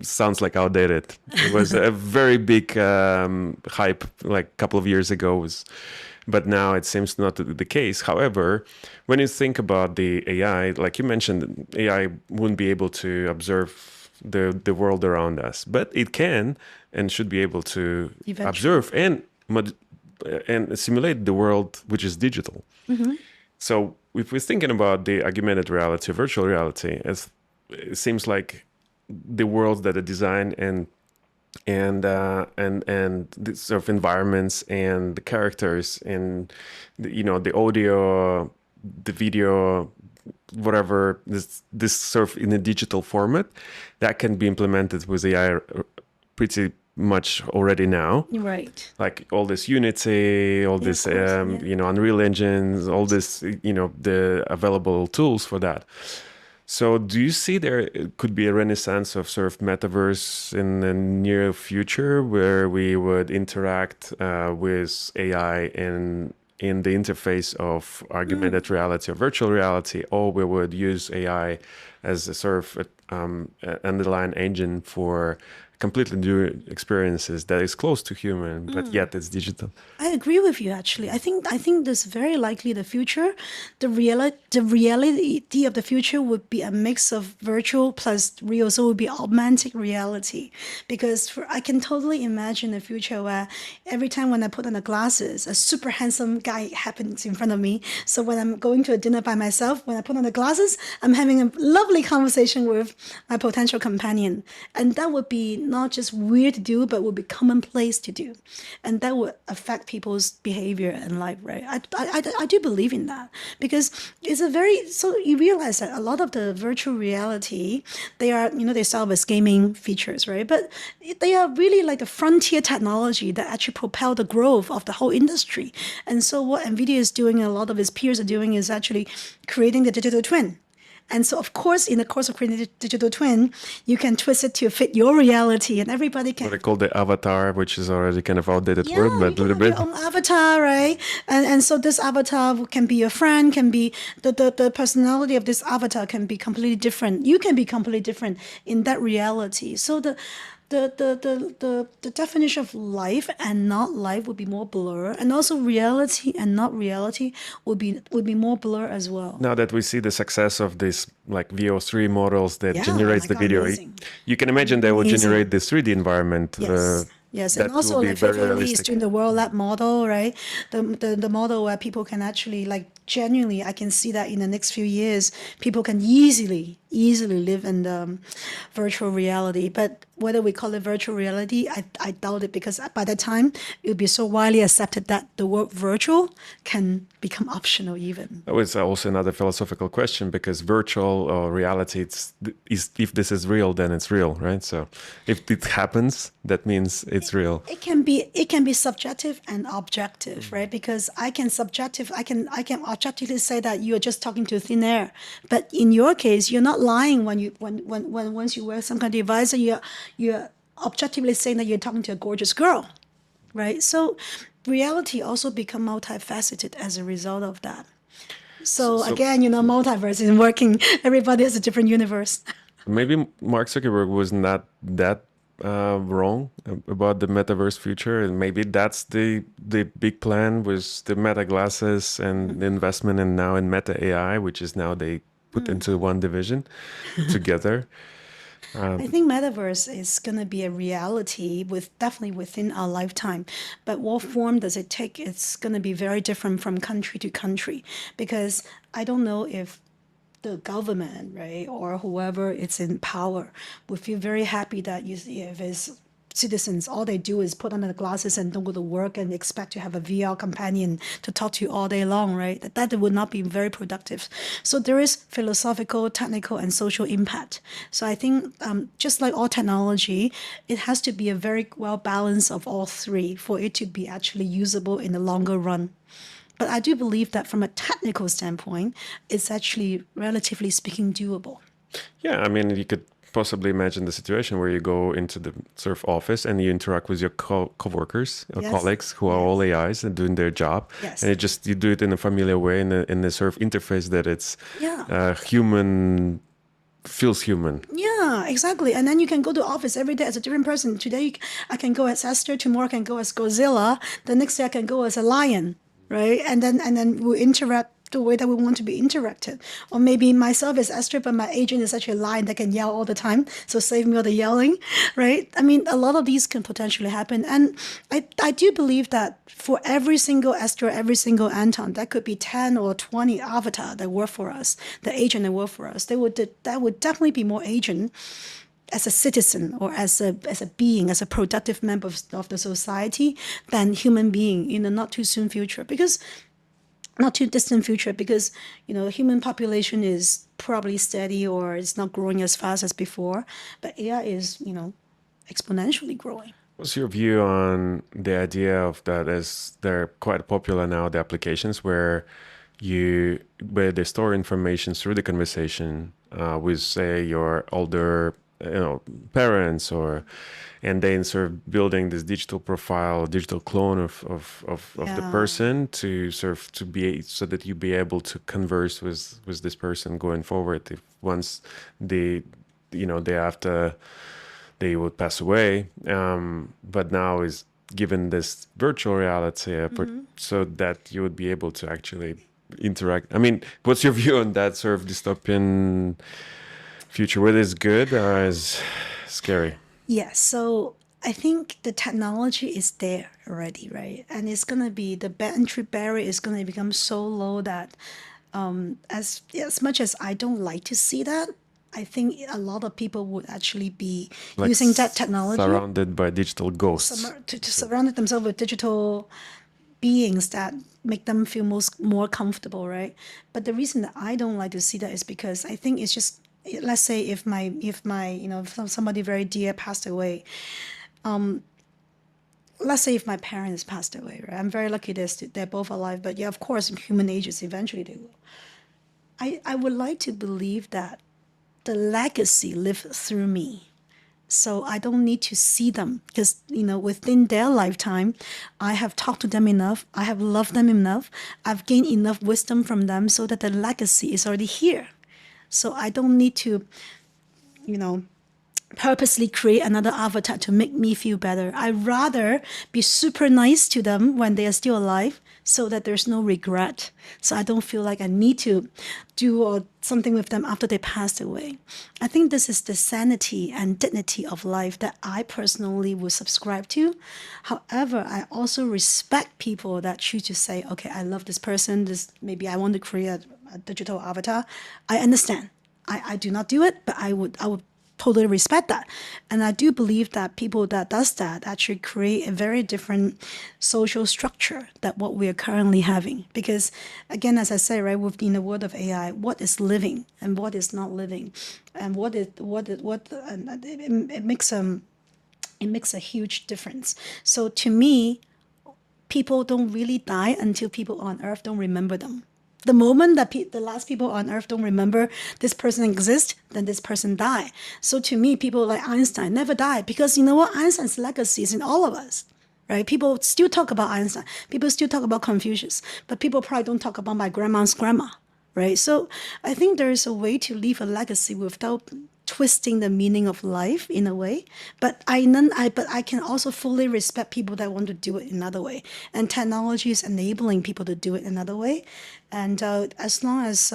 sounds like outdated. It was a very big hype like a couple of years ago, but now it seems not to be the case. However, when you think about the AI, like you mentioned, AI wouldn't be able to observe the world around us, but it can and should be able to Eventually. observe and simulate the world which is digital. So if we're thinking about the augmented reality, virtual reality, it seems like the worlds that are designed and the sort of environments and the characters and the audio, the video, whatever, this sort of in a digital format that can be implemented with AI pretty much already now. Right. Like all this Unity, all this Unreal engines, all this the available tools for that. So do you see there could be a renaissance of sort of metaverse in the near future where we would interact with AI in the interface of augmented reality or virtual reality, or we would use AI as a sort of underlying engine for completely new experiences that is close to human, but yet it's digital? I agree with you. Actually, I think this very likely the future, the reality of the future would be a mix of virtual plus real. So it would be augmented reality, because I can totally imagine a future where every time when I put on the glasses, a super handsome guy happens in front of me. So when I'm going to a dinner by myself, when I put on the glasses, I'm having a lovely conversation with my potential companion, and that would be not just weird to do, but would be commonplace to do, and that would affect people's behavior in life, right? I do believe in that, because it's a very, so you realize that a lot of the virtual reality, they are, they start with gaming features, right? But they are really like the frontier technology that actually propel the growth of the whole industry. And so what NVIDIA is doing and a lot of its peers are doing is actually creating the digital twin. And so, of course, in the course of creating a digital twin, you can twist it to fit your reality, and everybody can. What they call the avatar, which is already kind of outdated Yeah, word, but a you little can bit. have your own avatar, right? And so this avatar can be your friend, can be the personality of this avatar can be completely different. You can be completely different in that reality. So the definition of life and not life would be more blur, and also reality and not reality would be more blur as well. Now that we see the success of these like VO3 models that Yeah, generates my the God, video, amazing. you can imagine they will Amazing. generate this 3D environment. Yes. Yes, and That also will be like very Lee is realistic. doing the World Lab model, right? The model where people can actually like genuinely, I can see that in the next few years, people can easily live in the virtual reality. But whether we call it virtual reality, I doubt it, because by that time it will be so widely accepted that the word virtual can become optional even. That was also another philosophical question, because virtual or reality, if this is real, then it's real, right? So if it happens, that means it's real. It can be subjective and objective, right? Because I can objectively say that you are just talking to thin air, but in your case, you're not lying when once you wear some kind of device, and you're objectively saying that you're talking to a gorgeous girl, right? So reality also become multifaceted as a result of that. So again, multiverse is working. Everybody has a different universe. Maybe Mark Zuckerberg was not that wrong about the metaverse future, and maybe that's the big plan with the meta glasses and the investment, and now in Meta AI, which is now they put into one division together. I think metaverse is going to be a reality definitely within our lifetime. But what form does it take? It's going to be very different from country to country, because I don't know if the government, right, or whoever is in power would feel very happy that if it's citizens, all they do is put on the glasses and don't go to work and expect to have a VR companion to talk to you all day long, right? That would not be very productive. So there is philosophical, technical, and social impact. So I think just like all technology, it has to be a very well balance of all three for it to be actually usable in the longer run. But I do believe that from a technical standpoint, it's actually, relatively speaking, doable. Yeah, I mean, you could possibly imagine the situation where you go into the sort of office and you interact with your co-workers or Yes. colleagues who are all AIs and doing their job. Yes. And you do it in a familiar way, in a sort of interface that it's Yeah. human feels human. Yeah, exactly. And then you can go to office every day as a different person. Today I can go as Esther, tomorrow I can go as Godzilla, the next day I can go as a lion, right? And then we interact the way that we want to be interacted. Or maybe myself is Esther, but my agent is actually a lion that can yell all the time. So save me all the yelling, right? I mean, a lot of these can potentially happen. And I do believe that for every single Esther, every single Anton, that could be 10 or 20 avatar that work for us, the agent that work for us. That would definitely be more agent as a citizen or as a being, as a productive member of the society than human being in the not too soon future. Because not too distant future, because the human population is probably steady or it's not growing as fast as before, but AI is exponentially growing. What's your view on the idea of that, as they're quite popular now, the applications where they store information through the conversation with, say, your older parents, and then sort of building this digital profile, digital clone of the Yeah. person to sort of so that you be able to converse with this person going forward if once they after they would pass away. But now is given this virtual reality, so that you would be able to actually interact. I mean, what's your view on that sort of dystopian future? Whether it's good or is scary? Yes, so I think the technology is there already, right? And it's gonna be the entry barrier is gonna become so low that as much as I don't like to see that, I think a lot of people would actually be Like using that technology surrounded by digital ghosts. to surround themselves with digital beings that make them feel more comfortable, right? But the reason that I don't like to see that is because I think it's just, let's say if if somebody very dear passed away, let's say if my parents passed away, right? I'm very lucky they're both alive, but yeah, of course, in human ages, eventually they will. I would like to believe that the legacy lived through me. So I don't need to see them because, within their lifetime, I have talked to them enough. I have loved them enough. I've gained enough wisdom from them so that the legacy is already here. So I don't need to, you know, purposely create another avatar to make me feel better. I'd rather be super nice to them when they are still alive so that there's no regret. So I don't feel like I need to do something with them after they passed away. I think this is the sanity and dignity of life that I personally would subscribe to. However, I also respect people that choose to say, okay, I love this person. Maybe I want to create a digital avatar. I understand. I do not do it, but I would totally respect that. And I do believe that people that does that actually create a very different social structure than what we are currently having. Because again, as I say, right, within the world of AI, what is living and what is not living, and and it makes a huge difference. So to me, people don't really die until people on Earth don't remember them. The moment that the last people on Earth don't remember this person exists, then this person die. So to me, people like Einstein never die because you know what? Einstein's legacy is in all of us, right? People still talk about Einstein. People still talk about Confucius, but people probably don't talk about my grandma's grandma, right? So I think there is a way to leave a legacy without twisting the meaning of life in a way, but I can also fully respect people that want to do it another way, and technology is enabling people to do it another way, and as long as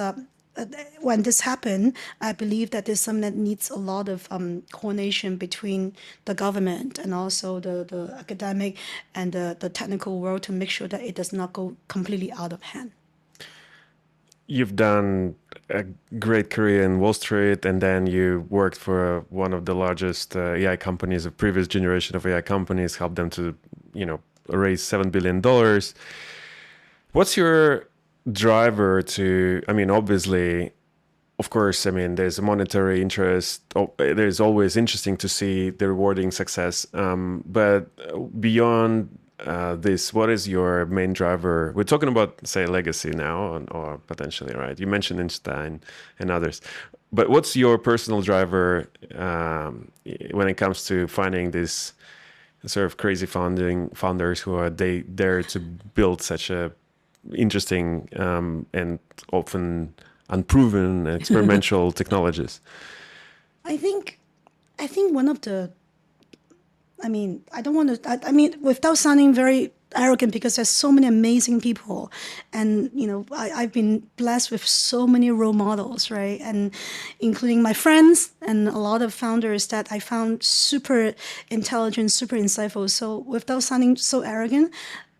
when this happens, I believe that there's something that needs a lot of coordination between the government and also the academic and the technical world to make sure that it does not go completely out of hand. You've done a great career in Wall Street, and then you worked for one of the largest AI companies, a previous generation of AI companies, helped them to, raise $7 billion. What's your driver to? I mean, obviously, of course, I mean, there's a monetary interest. There's always interesting to see the rewarding success. But beyond this, what is your main driver? We're talking about, say, legacy now, or potentially, right? You mentioned Einstein and others. But what's your personal driver when it comes to finding these sort of crazy founders who are there to build such a interesting and often unproven experimental technologies? I think one of the, I don't want to, without sounding very arrogant, because there's so many amazing people, and I've been blessed with so many role models, right? And including my friends and a lot of founders that I found super intelligent, super insightful. So without sounding so arrogant,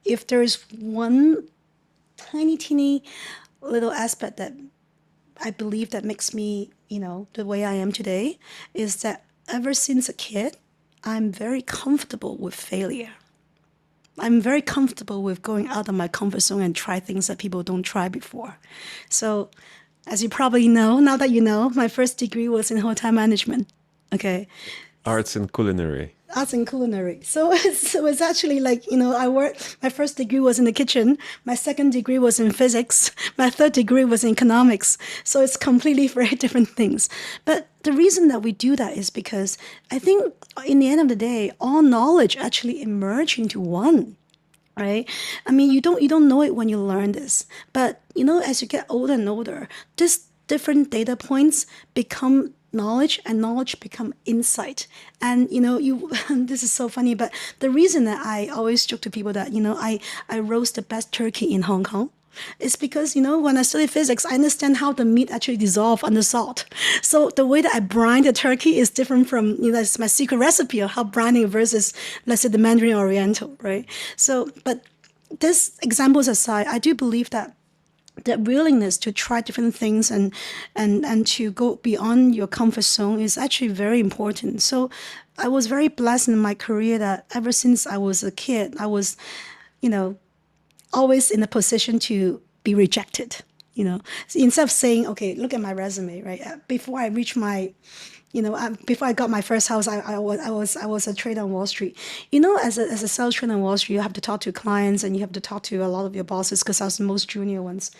if there's one tiny, teeny little aspect that I believe that makes me, the way I am today, is that ever since a kid, I'm very comfortable with failure. I'm very comfortable with going out of my comfort zone and try things that people don't try before. So, as you probably know, now that you know, my first degree was in hotel management. Okay. Arts and culinary. Arts and culinary. So, so it's actually like, I worked, my first degree was in the kitchen. My second degree was in physics. My third degree was in economics. So it's completely very different things. But the reason that we do that is because I think in the end of the day, all knowledge actually emerge into one. Right? I mean, you don't know it when you learn this. But, as you get older and older, these different data points become knowledge, and knowledge become insight. And this is so funny, but the reason that I always joke to people that I roast the best turkey in Hong Kong is because when I study physics, I understand how the meat actually dissolves under salt. So the way that I brine the turkey is different from it's my secret recipe of how brining versus, let's say, the Mandarin Oriental, right? So, but this examples aside, I do believe that willingness to try different things and to go beyond your comfort zone is actually very important. So I was very blessed in my career that ever since I was a kid, I was, always in a position to be rejected. So instead of saying, okay, look at my resume, right? Before I reached my, before I got my first house, I was a trader on Wall Street. As a sales trader on Wall Street, you have to talk to clients and you have to talk to a lot of your bosses because I was the most junior ones.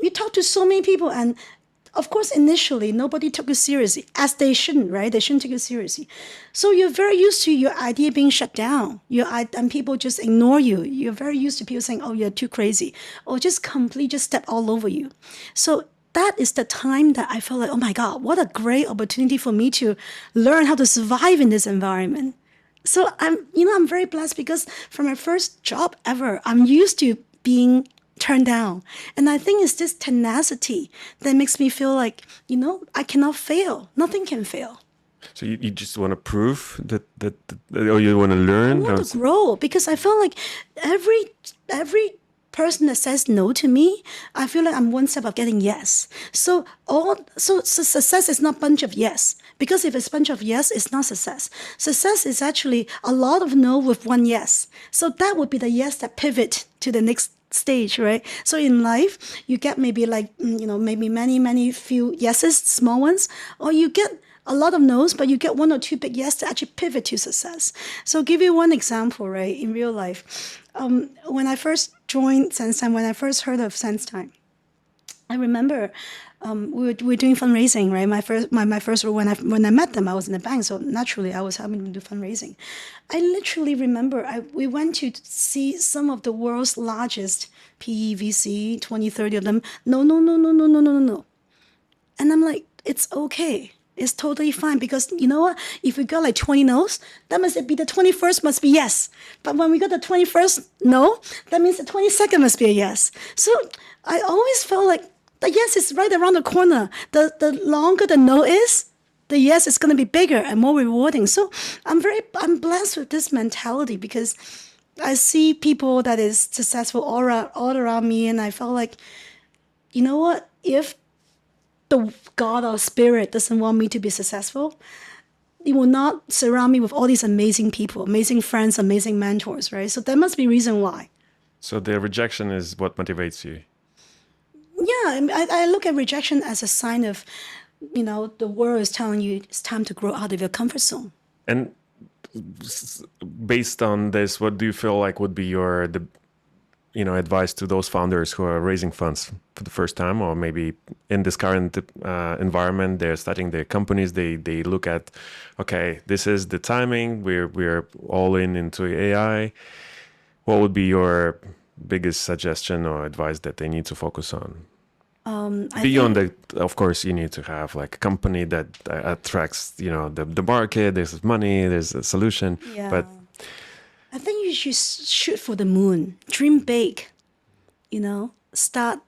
You talk to so many people, and of course, initially, nobody took you seriously, as they shouldn't, right? They shouldn't take you seriously. So you're very used to your idea being shut down, and people just ignore you. You're very used to people saying, oh, you're too crazy, or just step all over you. So that is the time that I felt like, oh my God, what a great opportunity for me to learn how to survive in this environment. So I'm very blessed because for my first job ever, I'm used to being turned down. And I think it's this tenacity that makes me feel like, I cannot fail. Nothing can fail. So you just want to prove that or you want to learn? I want to grow because I feel like every person that says no to me, I feel like I'm one step of getting yes. So success is not a bunch of yes. Because if it's a bunch of yes, it's not success. Success is actually a lot of no with one yes. So that would be the yes that pivot to the next stage, right? So in life, you get maybe maybe many few yeses, small ones, or you get a lot of no's, but you get one or two big yes to actually pivot to success. So I'll give you one example, right? In real life, when I first joined SenseTime, when I first heard of SenseTime, I remember we were doing fundraising, right? My first role when I met them, I was in the bank, so naturally I was helping them do fundraising. I literally remember we went to see some of the world's largest PE VC, 20, 30 of them. No. And I'm like, it's okay. It's totally fine because you know what? If we got like 20 no's, that must be the 21st must be yes. But when we got the 21st no, that means the 22nd must be a yes. So I always felt like the yes is right around the corner. The longer the no is, the yes is going to be bigger and more rewarding. So I'm blessed with this mentality because I see people that is successful all around me, and I felt like, you know what? If the God or spirit doesn't want me to be successful, it will not surround me with all these amazing people, amazing friends, amazing mentors, right? So there must be a reason why. So the rejection is what motivates you. Yeah, I look at rejection as a sign of, the world is telling you it's time to grow out of your comfort zone. And based on this, what do you feel like would be your advice to those founders who are raising funds for the first time, or maybe in this current environment, they're starting their companies. They look at, okay, this is the timing. We're all into AI. What would be your biggest suggestion or advice that they need to focus on? Beyond that, of course, you need to have like a company that attracts, the market. There's money, there's a solution. Yeah. But I think you should shoot for the moon. Dream big, start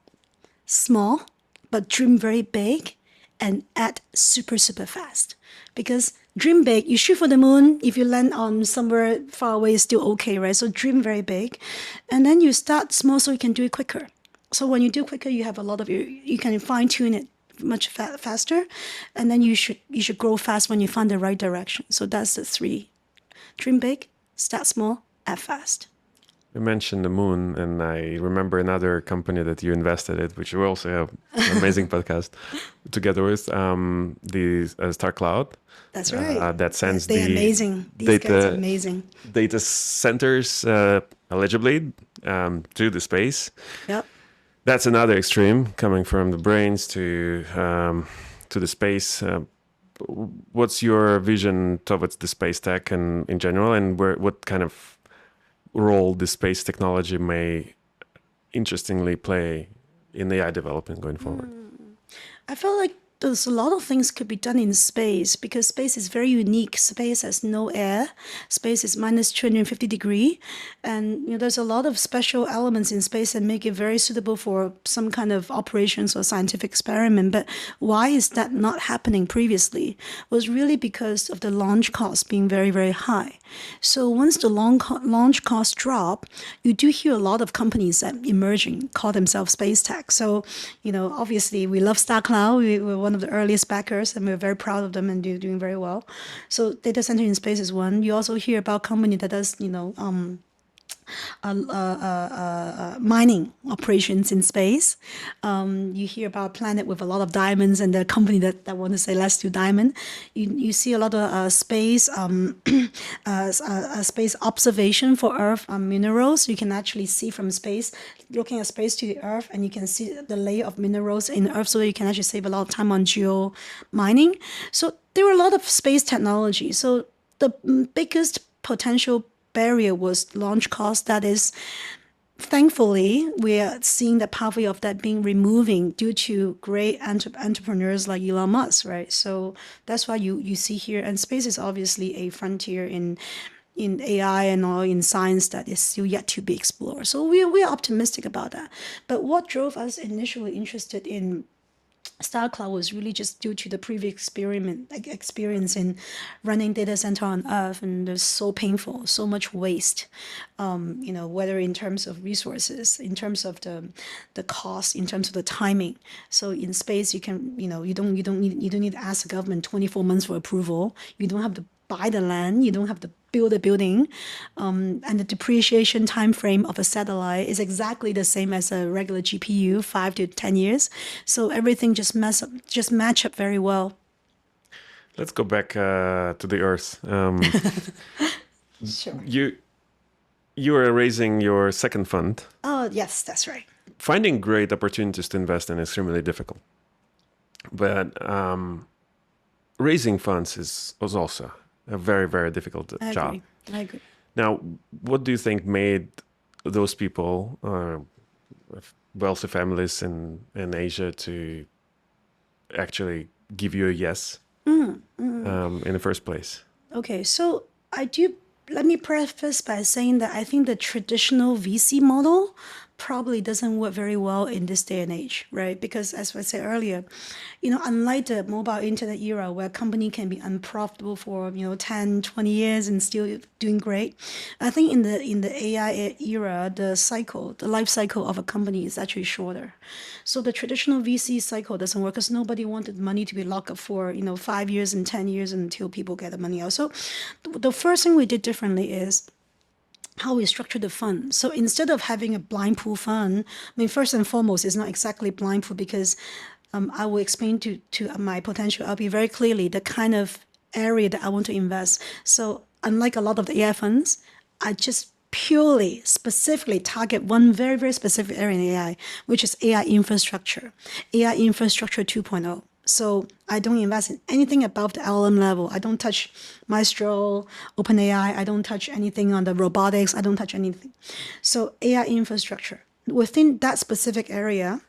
small, but dream very big and act super, super fast. Because dream big, you shoot for the moon. If you land on somewhere far away, it's still okay, right? So dream very big. And then you start small so you can do it quicker. So when you do quicker, you have a lot of you can fine tune it much faster, and then you should grow fast when you find the right direction. So that's the three: dream big, start small, act fast. you mentioned the moon, and I remember another company that you invested in, which we also have an amazing podcast together with, the Star Cloud. That's right. That sends They're the amazing. These guys are amazing. data centers allegedly to the space. Yep. That's another extreme, coming from the brains to the space. What's your vision towards the space tech and in general, and what kind of role the space technology may interestingly play in AI development going forward? I feel like there's a lot of things could be done in space because space is very unique. Space has no air. Space is minus 250 degree. And there's a lot of special elements in space that make it very suitable for some kind of operations or scientific experiment. But why is that not happening previously? It was really because of the launch cost being very, very high. So once the launch costs drop, you do hear a lot of companies that emerging call themselves space tech. So, obviously we love StarCloud. We're one of the earliest backers, and we're very proud of them and they're doing very well. So data center in space is one. You also hear about company that does, mining operations in space. You hear about a planet with a lot of diamonds and the company that want to say, let's do diamond. You see a lot of space space observation for Earth minerals. You can actually see from space, looking at space to the Earth, and you can see the layer of minerals in the Earth, so that you can actually save a lot of time on geo mining. So there were a lot of space technology. So the biggest potential barrier was launch cost. That is, thankfully, we are seeing the pathway of that being removing due to great entrepreneurs like Elon Musk, right? So that's why you see here, and space is obviously a frontier in AI and all in science that is still yet to be explored. So we're optimistic about that. But what drove us initially interested in StarCloud was really just due to the previous experience in running data center on Earth, and it's so painful, so much waste. Whether in terms of resources, in terms of the cost, in terms of the timing. So in space, you can you don't need to ask the government 24 months for approval. You don't have to buy the land. You don't have to build a building, and the depreciation time frame of a satellite is exactly the same as a regular GPU, 5 to 10 years. So everything just match up very well. Let's go back to the Earth. Sure. You are raising your second fund. Oh yes, that's right. Finding great opportunities to invest in is extremely difficult, but raising funds was also a very, very difficult job. I agree. Now, what do you think made those people, wealthy families in Asia, to actually give you a yes in the first place? Okay, so let me preface by saying that I think the traditional VC model probably doesn't work very well in this day and age, right? Because as I said earlier, unlike the mobile internet era where a company can be unprofitable for 10, 20 years and still doing great, I think in the AI era, the life cycle of a company is actually shorter. So the traditional VC cycle doesn't work because nobody wanted money to be locked up for 5 years and 10 years until people get the money out. So the first thing we did differently is how we structure the fund. So instead of having a blind pool fund, first and foremost, it's not exactly blind pool because I will explain to my potential LP very clearly the kind of area that I want to invest. So unlike a lot of the AI funds, I just purely, specifically target one very, very specific area in AI, which is AI infrastructure 2.0. So I don't invest in anything above the LLM level. I don't touch Maestro, OpenAI. I don't touch anything on the robotics. I don't touch anything. So AI infrastructure. Within that specific area,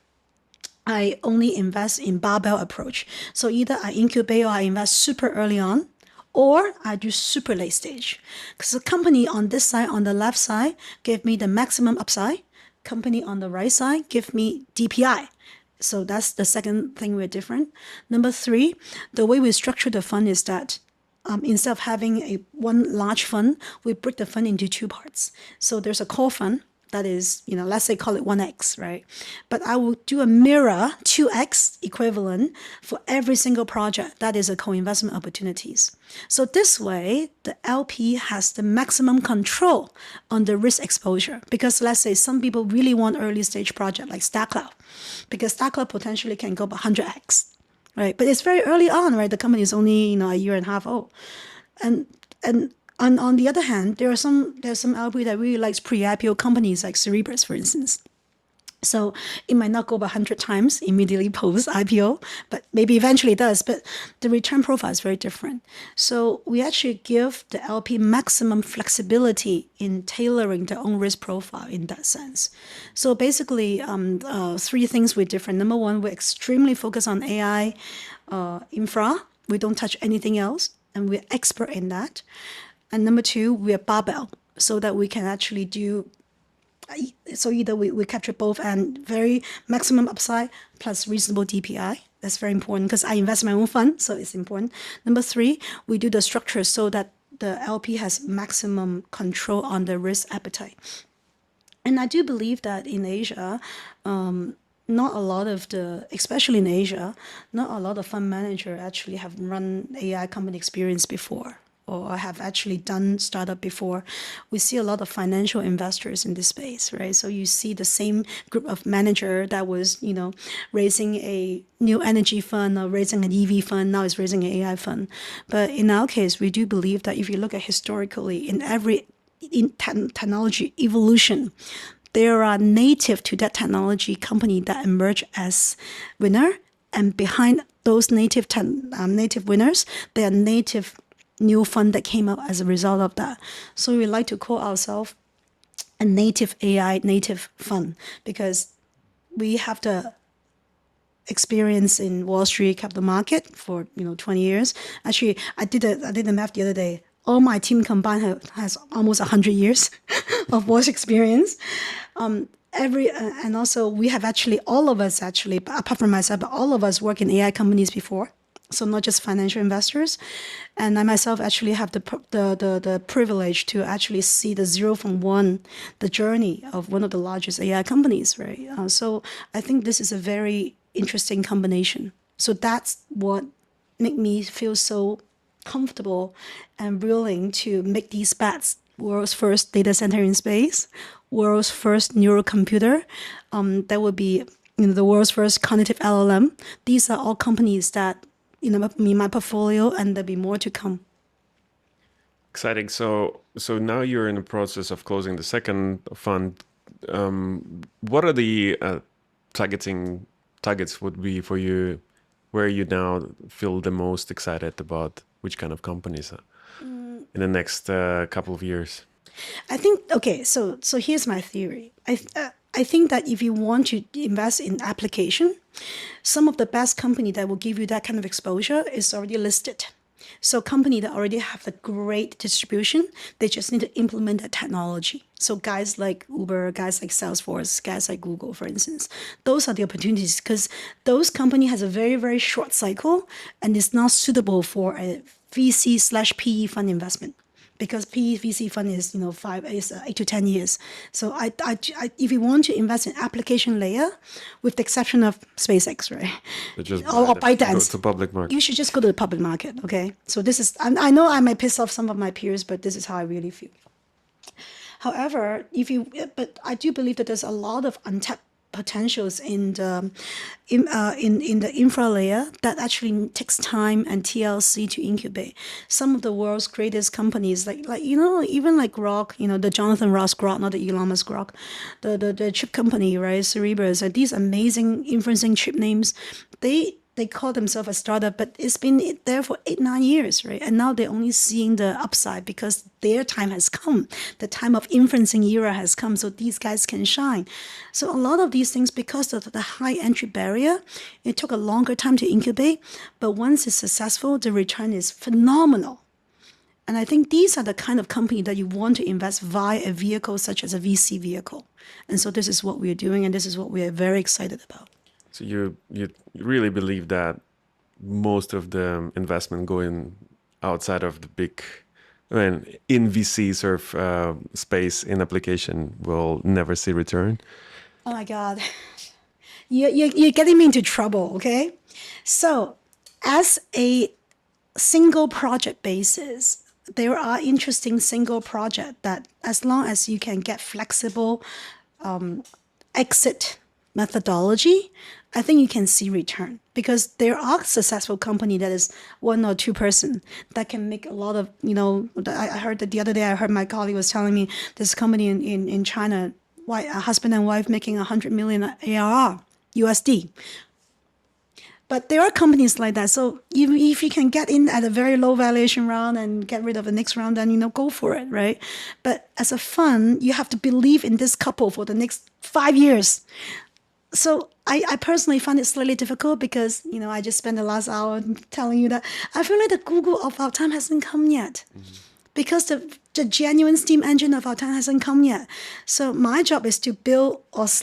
I only invest in barbell approach. So either I incubate or I invest super early on, or I do super late stage. Because the company on this side, on the left side, give me the maximum upside. Company on the right side give me DPI. So that's the second thing we're different. Number three, the way we structure the fund is that instead of having one large fund, we break the fund into two parts. So there's a core fund that is, let's say call it 1x, right? But I will do a mirror 2x equivalent for every single project that is a co-investment opportunities. So this way, the LP has the maximum control on the risk exposure. Because let's say some people really want early stage project like StarCloud, because StarCloud potentially can go up 100x. Right, but it's very early on, right? The company is only a year and a half old, and on the other hand, there's some LP that really likes pre-IPO companies like Cerebras, for instance. So it might not go up 100 times immediately post IPO, but maybe eventually it does. But the return profile is very different. So we actually give the LP maximum flexibility in tailoring their own risk profile in that sense. So basically, three things we're different. Number one, we're extremely focused on AI infra. We don't touch anything else, and we're expert in that. And number two, we're barbell, so that we can actually do. So either we capture both and very maximum upside plus reasonable DPI. That's very important because I invest in my own fund, so it's important. Number three, we do the structure so that the LP has maximum control on the risk appetite. And I do believe that in Asia, not a lot of especially in Asia, not a lot of fund manager actually have run AI company experience before, or have actually done startup before. We see a lot of financial investors in this space, right? So you see the same group of manager that was, raising a new energy fund or raising an EV fund, now is raising an AI fund. But in our case, we do believe that if you look at historically, in technology evolution, there are native to that technology company that emerge as winner, and behind those native winners, there are native new fund that came out as a result of that. So we like to call ourselves a native AI native fund because we have the experience in Wall Street capital market for 20 years. Actually, I did the math the other day. All my team combined has almost 100 years of Wall Street experience. And also we have all of us apart from myself, but all of us work in AI companies before. So not just financial investors, and I myself actually have the privilege to actually see the zero from one, the journey of one of the largest AI companies, right? So I think this is a very interesting combination. So that's what make me feel so comfortable and willing to make these bets. World's first data center in space, world's first neurocomputer, that would be the world's first cognitive LLM. These are all companies that in my portfolio, and there'll be more to come. Exciting. So now you're in the process of closing the second fund. What are the targets would be for you? Where you now feel the most excited about which kind of companies in the next couple of years? I think So here's my theory. I think that if you want to invest in application, some of the best company that will give you that kind of exposure is already listed. So company that already have the great distribution, they just need to implement that technology. So guys like Uber, guys like Salesforce, guys like Google, for instance, those are the opportunities because those company has a very, very short cycle and is not suitable for a VC/PE fund investment. Because PE VC fund is 8 to 10 years. So if you want to invest in application layer, with the exception of SpaceX, right, or ByteDance, go to public market. You should just go to the public market. Okay, so this is I know I might piss off some of my peers, but this is how I really feel. However, but I do believe that there's a lot of untapped potentials in the infra layer that actually takes time and TLC to incubate. Some of the world's greatest companies, like even like Grok, the Jonathan Ross Grok, not the Elon Musk Grok, the chip company, right, Cerebras, and these amazing inferencing chip names, they they call themselves a startup, but it's been there for 8-9 years, right? And now they're only seeing the upside because their time has come. The time of inferencing era has come, so these guys can shine. So a lot of these things, because of the high entry barrier, it took a longer time to incubate, but once it's successful, the return is phenomenal. And I think these are the kind of company that you want to invest via a vehicle such as a VC vehicle. And so this is what we're doing, and this is what we are very excited about. So you really believe that most of the investment going outside of the big, in VC sort of space in application will never see return? Oh my God. You're getting me into trouble, okay? So as a single project basis, there are interesting single projects that as long as you can get flexible exit methodology, I think you can see return, because there are successful company that is 1 or 2 person that can make a lot of, I heard that the other day, I heard my colleague was telling me this company in China, a husband and wife making 100 million ARR USD. But there are companies like that. So if you can get in at a very low valuation round and get rid of the next round, then, go for it, right? But as a fund, you have to believe in this couple for the next 5 years. So I personally find it slightly difficult because, I just spent the last hour telling you that I feel like the Google of our time hasn't come yet. Because the genuine steam engine of our time hasn't come yet. So my job is to build or /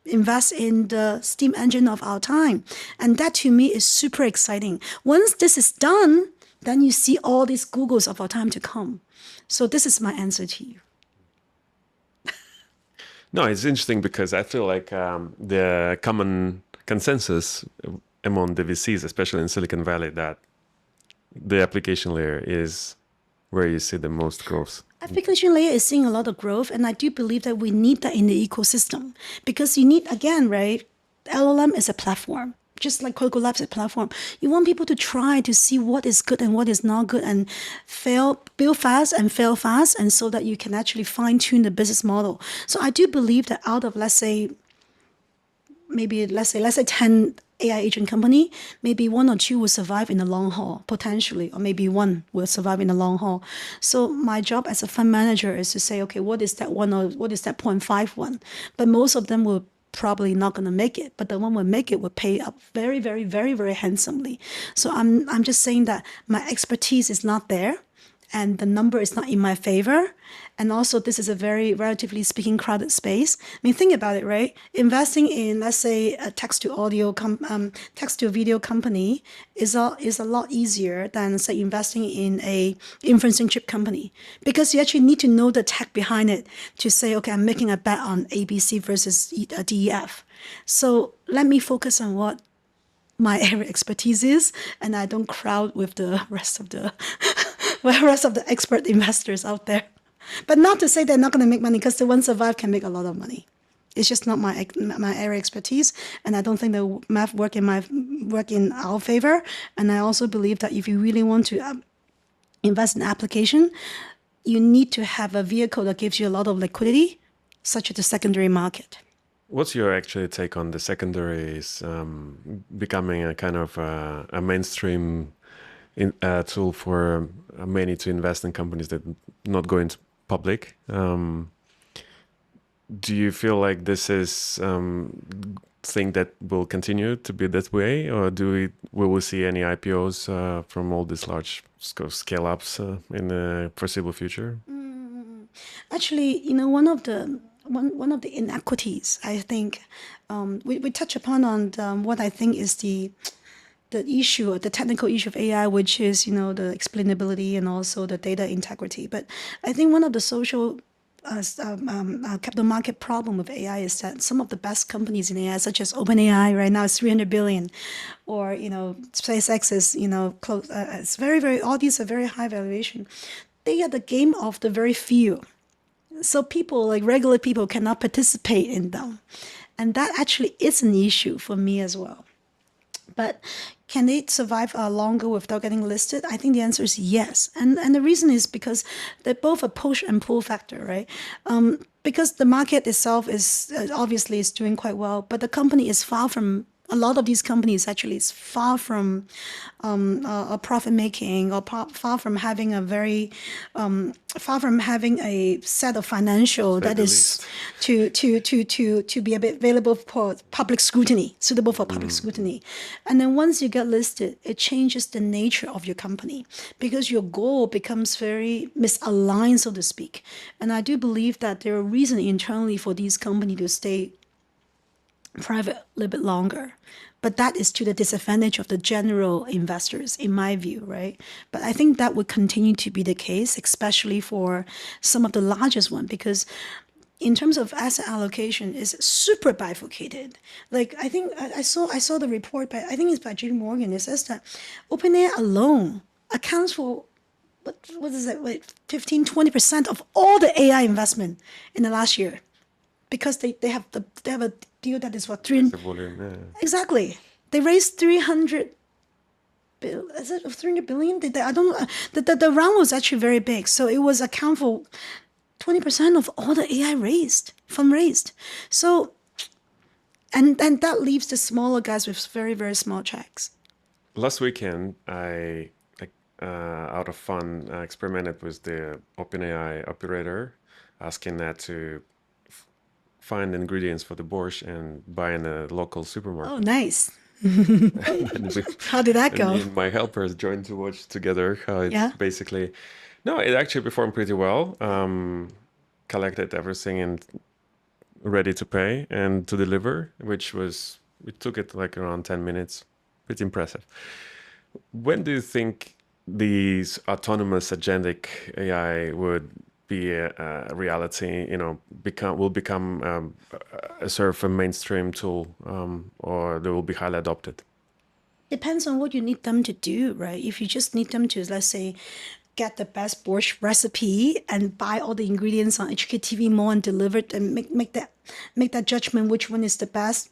invest in the steam engine of our time. And that to me is super exciting. Once this is done, then you see all these Googles of our time to come. So this is my answer to you. No, it's interesting because I feel like the common consensus among the VCs, especially in Silicon Valley, that the application layer is where you see the most growth. Application layer is seeing a lot of growth, and I do believe that we need that in the ecosystem because you need, again, right? LLM is a platform, just like Coco Labs is a platform. You want people to try to see what is good and what is not good, and build fast and fail fast, and so that you can actually fine tune the business model. So I do believe that out of let's say 10 AI agent company, maybe 1 or 2 will survive in the long haul, potentially, or maybe 1 will survive in the long haul. So my job as a fund manager is to say, okay, what is that 1 or what is that 0.5 one? But most of them will probably not going to make it, but the one will make it will pay up very, very, very, very handsomely. So I'm just saying that my expertise is not there, and the number is not in my favor. And also, this is a very, relatively speaking, crowded space. I mean, think about it, right? Investing in, let's say, a text-to-video company is a lot easier than, say, investing in a inferencing chip company, because you actually need to know the tech behind it to say, okay, I'm making a bet on ABC versus DEF. So let me focus on what my area expertise is, and I don't crowd with the rest of the expert investors out there. But not to say they're not going to make money, because the one survive can make a lot of money. It's just not my area expertise, and I don't think the math work in our favor. And I also believe that if you really want to invest in application, you need to have a vehicle that gives you a lot of liquidity, such as the secondary market. What's your actual take on the secondaries becoming a kind of a mainstream tool for many to invest in companies that not go into public? Do you feel like this is thing that will continue to be that way, or will we see any IPOs from all these large scale ups in the foreseeable future? Actually, one of the inequities, I think, we touch upon on what I think is the issue, the technical issue of AI, which is, the explainability and also the data integrity. But I think one of the social capital market problem with AI is that some of the best companies in AI, such as OpenAI, right now is 300 billion, or SpaceX is close. It's very, very. All these are very high valuation. They are the game of the very few. So people, like regular people, cannot participate in them, and that actually is an issue for me as well. But can they survive longer without getting listed? I think the answer is yes. And the reason is because they're both a push and pull factor, right? Because the market itself is obviously is doing quite well, but the company is far from A lot of these companies actually is far from a profit making, or far from having a very far from having a set of financial that is to be a bit available for public scrutiny, suitable for public scrutiny. And then once you get listed, it changes the nature of your company, because your goal becomes very misaligned, so to speak. And I do believe that there are reasons internally for these companies to stay private a little bit longer, but that is to the disadvantage of the general investors, in my view, right? But I think that would continue to be the case, especially for some of the largest one, because in terms of asset allocation, is super bifurcated. Like I think I saw the report, but I think it's by JP Morgan. It says that OpenAI alone accounts for what is it, like 15-20% of all the AI investment in the last year, because they have a deal that is what, 300 volume, yeah. exactly. They raised 300 is it 300 billion? I don't know. The round was actually very big, so it was account for 20% of all the AI fundraised. So, and that leaves the smaller guys with very, very small checks. Last weekend, I out of fun experimented with the OpenAI operator, asking that to find ingredients for the borscht and buy in a local supermarket. Oh, nice. And How did that and go? me and my helpers joined to watch together how it Yeah. basically. No, it actually performed pretty well. Collected everything and ready to pay and to deliver, it took it like around 10 minutes. Pretty impressive. When do you think these autonomous agentic AI would be a reality, will become a sort of a mainstream tool, or they will be highly adopted? Depends on what you need them to do, right? If you just need them to, let's say, get the best borscht recipe and buy all the ingredients on HKTV Mall and deliver it, and make that judgment which one is the best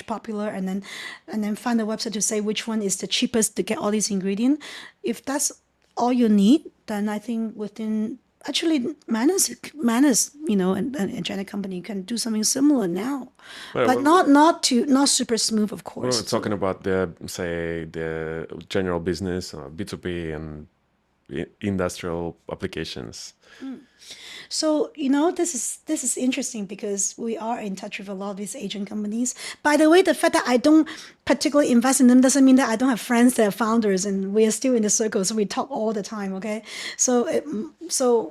/ popular, and then find a website to say which one is the cheapest to get all these ingredients. If that's all you need, then I think within actually Manus, a Janet company can do something similar now, but not super smooth, of course. We're talking about the general business, B2B and industrial applications. So, this is interesting, because we are in touch with a lot of these agent companies. By the way, the fact that I don't particularly invest in them doesn't mean that I don't have friends that are founders, and we are still in the circle, so we talk all the time, okay? So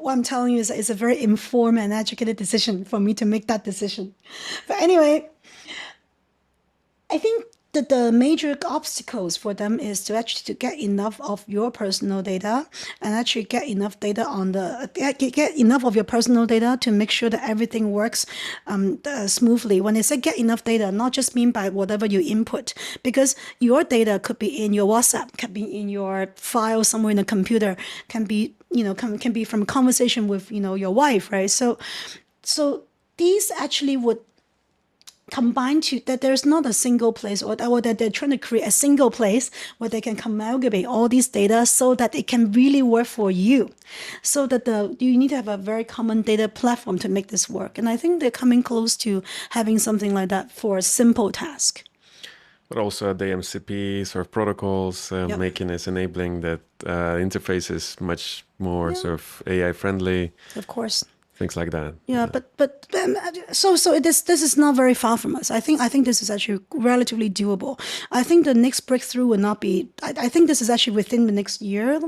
what I'm telling you is that it's a very informed and educated decision for me to make that decision. But anyway, I think that the major obstacles for them is to actually get enough of your personal data, and actually get enough data get enough of your personal data to make sure that everything works smoothly. When I say get enough data, not just mean by whatever you input, because your data could be in your WhatsApp, can be in your file somewhere in the computer, can be can be from a conversation with your wife, right? So these actually would combined to that there's not a single place, or that they're trying to create a single place where they can amalgamate all these data so that it can really work for you. So that you need to have a very common data platform to make this work. And I think they're coming close to having something like that for a simple task. But also the MCP sort of protocols, making this enabling that interface is much more sort of AI friendly. Of course. Things like that. Yeah, but so this is not very far from us. I think this is actually relatively doable. I think the next breakthrough will not be. I think this is actually within the next year,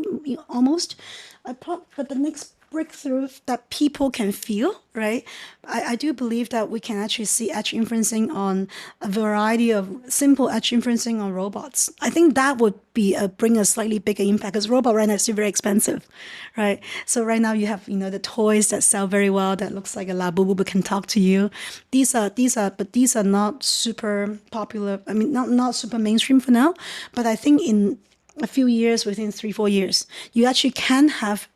almost. But the next breakthrough that people can feel, right? I do believe that we can actually see edge inferencing on a variety of simple edge inferencing on robots. I think that would be bring a slightly bigger impact, because robot right now is still very expensive, right? So right now you have the toys that sell very well that looks like a Labubu but can talk to you. These are not super popular. I mean, not super mainstream for now. But I think in a few years, within 3-4 years, you actually can have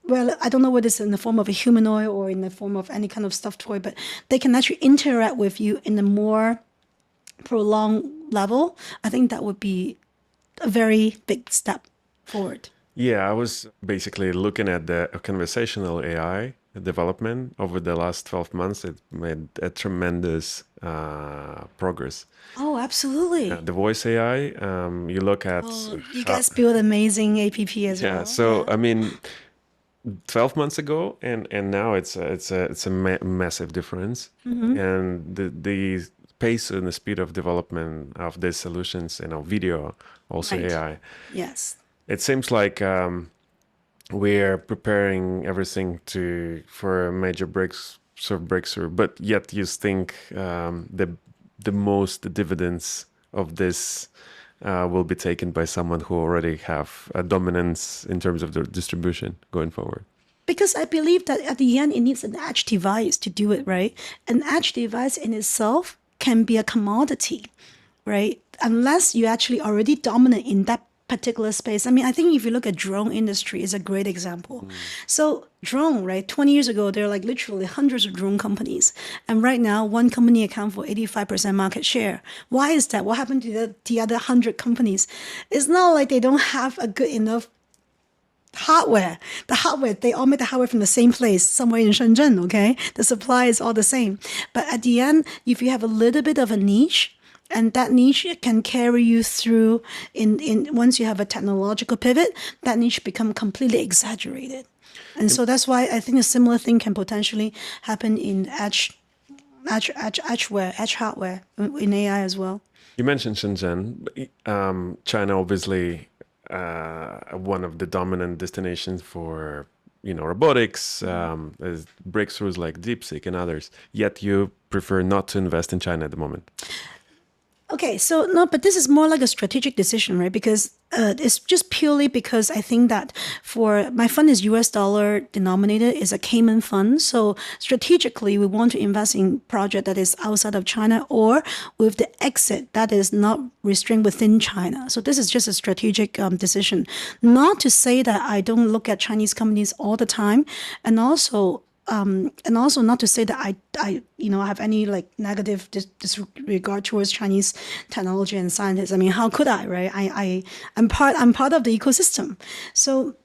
I don't know whether it's in the form of a humanoid or in the form of any kind of stuffed toy, but they can actually interact with you in a more prolonged level. I think that would be a very big step forward. Yeah, I was basically looking at the conversational AI development over the last 12 months. It made a tremendous progress. Oh, absolutely. The voice AI, you look at You how, guys build amazing APP as yeah. well. So Yeah. I mean, 12 months ago and now it's a massive difference. And the pace and the speed of development of these solutions, video, also Right. AI, Yes. it seems like we're preparing everything for a major breakthrough, but yet you think the most dividends of this will be taken by someone who already have a dominance in terms of the distribution going forward. Because I believe that at the end, it needs an edge device to do it, right? An edge device in itself can be a commodity, right? Unless you actually already dominant in that particular space. I mean, I think if you look at drone industry is a great example. So drone, right? 20 years ago, there are like literally hundreds of drone companies. And right now, one company accounts for 85% market share. Why is that? What happened to the other 100 companies? It's not like they don't have a good enough hardware. The hardware, they all make the hardware from the same place, somewhere in Shenzhen, okay? The supply is all the same. But at the end, if you have a little bit of a niche, and that niche can carry you through in once you have a technological pivot, that niche become completely exaggerated. And so that's why I think a similar thing can potentially happen in edge hardware in AI as well. You mentioned Shenzhen. China obviously one of the dominant destinations for robotics, breakthroughs like DeepSeek and others. Yet you prefer not to invest in China at the moment. Okay, so no, but this is more like a strategic decision, right? Because it's just purely because I think that for my fund is US dollar denominated, is a Cayman fund. So strategically, we want to invest in project that is outside of China or with the exit that is not restrained within China. So this is just a strategic decision. Not to say that I don't look at Chinese companies all the time, and also not to say that I have any like negative disregard towards Chinese technology and scientists. I mean, how could I, right? I'm part of the ecosystem. So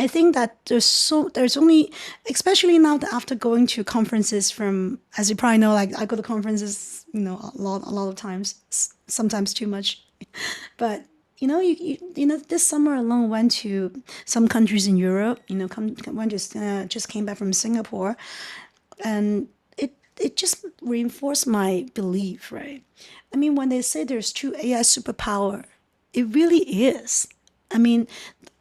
I think that there's only, especially now that after going to conferences from, as you probably know, like I go to conferences, a lot of times, sometimes too much, but this summer alone went to some countries in Europe. Just came back from Singapore, and it just reinforced my belief, right? I mean, when they say there's true AI superpower, it really is. I mean,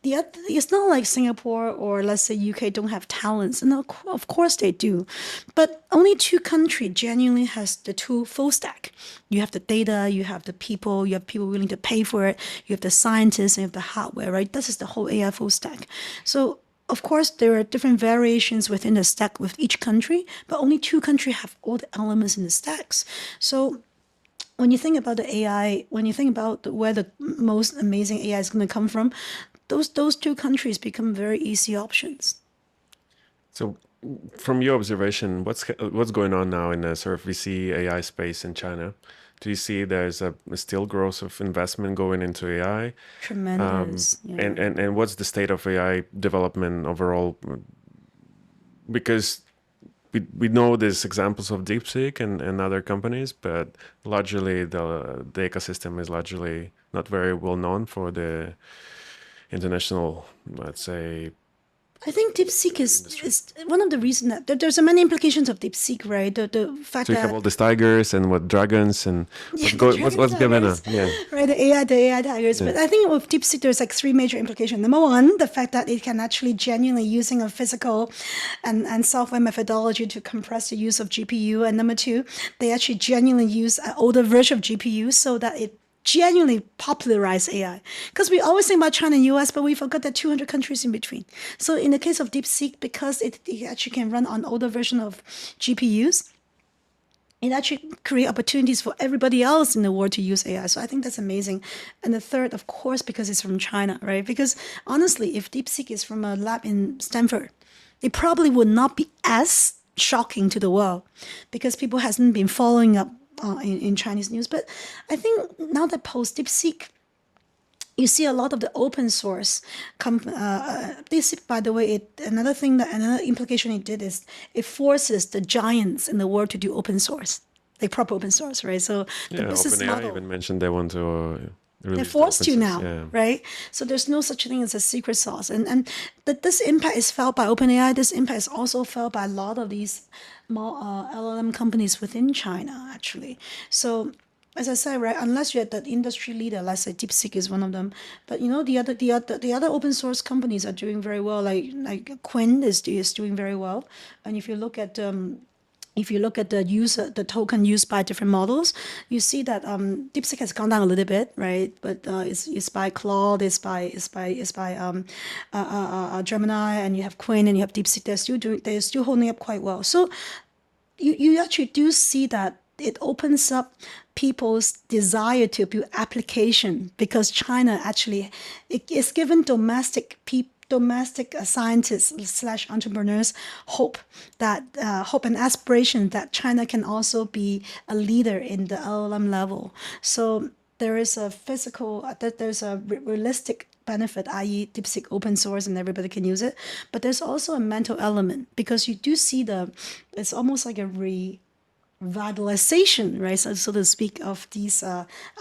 it's not like Singapore or let's say UK don't have talents. And of course they do. But only two countries genuinely has the two full stack. You have the data, you have the people, you have people willing to pay for it, you have the scientists, and you have the hardware, right? This is the whole AI full stack. So of course, there are different variations within the stack with each country, but only two countries have all the elements in the stacks. So when you think about the AI, when you think about where the most amazing AI is going to come from, those two countries become very easy options. So, from your observation, what's going on now in the sort of VC AI space in China? Do you see there's a still growth of investment going into AI? Tremendous. Yeah. And what's the state of AI development overall? Because we know there's examples of DeepSeek and other companies, but largely the ecosystem is largely not very well known for the international, let's say. I think DeepSeek is one of the reasons that there's so many implications of DeepSeek, right? The fact So you have that all these tigers and what dragons and what's going on? Yeah. right, the AI tigers. Yeah. But I think with DeepSeek, there's like three major implications. Number one, the fact that it can actually genuinely using a physical and software methodology to compress the use of GPU. And number two, they actually genuinely use an older version of GPU so that it genuinely popularize AI. Because we always think about China and US, but we forgot that 200 countries in between. So in the case of DeepSeek, because it actually can run on older version of GPUs, it actually create opportunities for everybody else in the world to use AI. So I think that's amazing. And the third, of course, because it's from China, right? Because honestly, if DeepSeek is from a lab in Stanford, it probably would not be as shocking to the world because people hasn't been following up in Chinese news. But I think now that post DeepSeek, you see a lot of the open source this, by the way, another implication it did is it forces the giants in the world to do open source, like proper open source, right? So the Yeah, business OpenAI model, even mentioned they want to they're release the forced open to source. now, Yeah. right? So there's no such thing as a secret sauce, and that this impact is felt by OpenAI. This impact is also felt by a lot of these LLM companies within China, actually. So as I said, right, unless you're the industry leader, let's say DeepSeek is one of them, but the other open source companies are doing very well. Like Quinn is doing very well, and if you look at the token used by different models, you see that DeepSeek has gone down a little bit, right? But it's by Claude, it's by Gemini, and you have Quinn, and you have DeepSeek. They're still holding up quite well. So you actually do see that it opens up people's desire to build application, because China actually is given domestic scientists / entrepreneurs hope and aspiration that China can also be a leader in the LLM level. So there is a there's a realistic benefit, i.e. DeepSeek open source and everybody can use it. But there's also a mental element, because you do see it's almost like a revitalization, right, so to speak, of these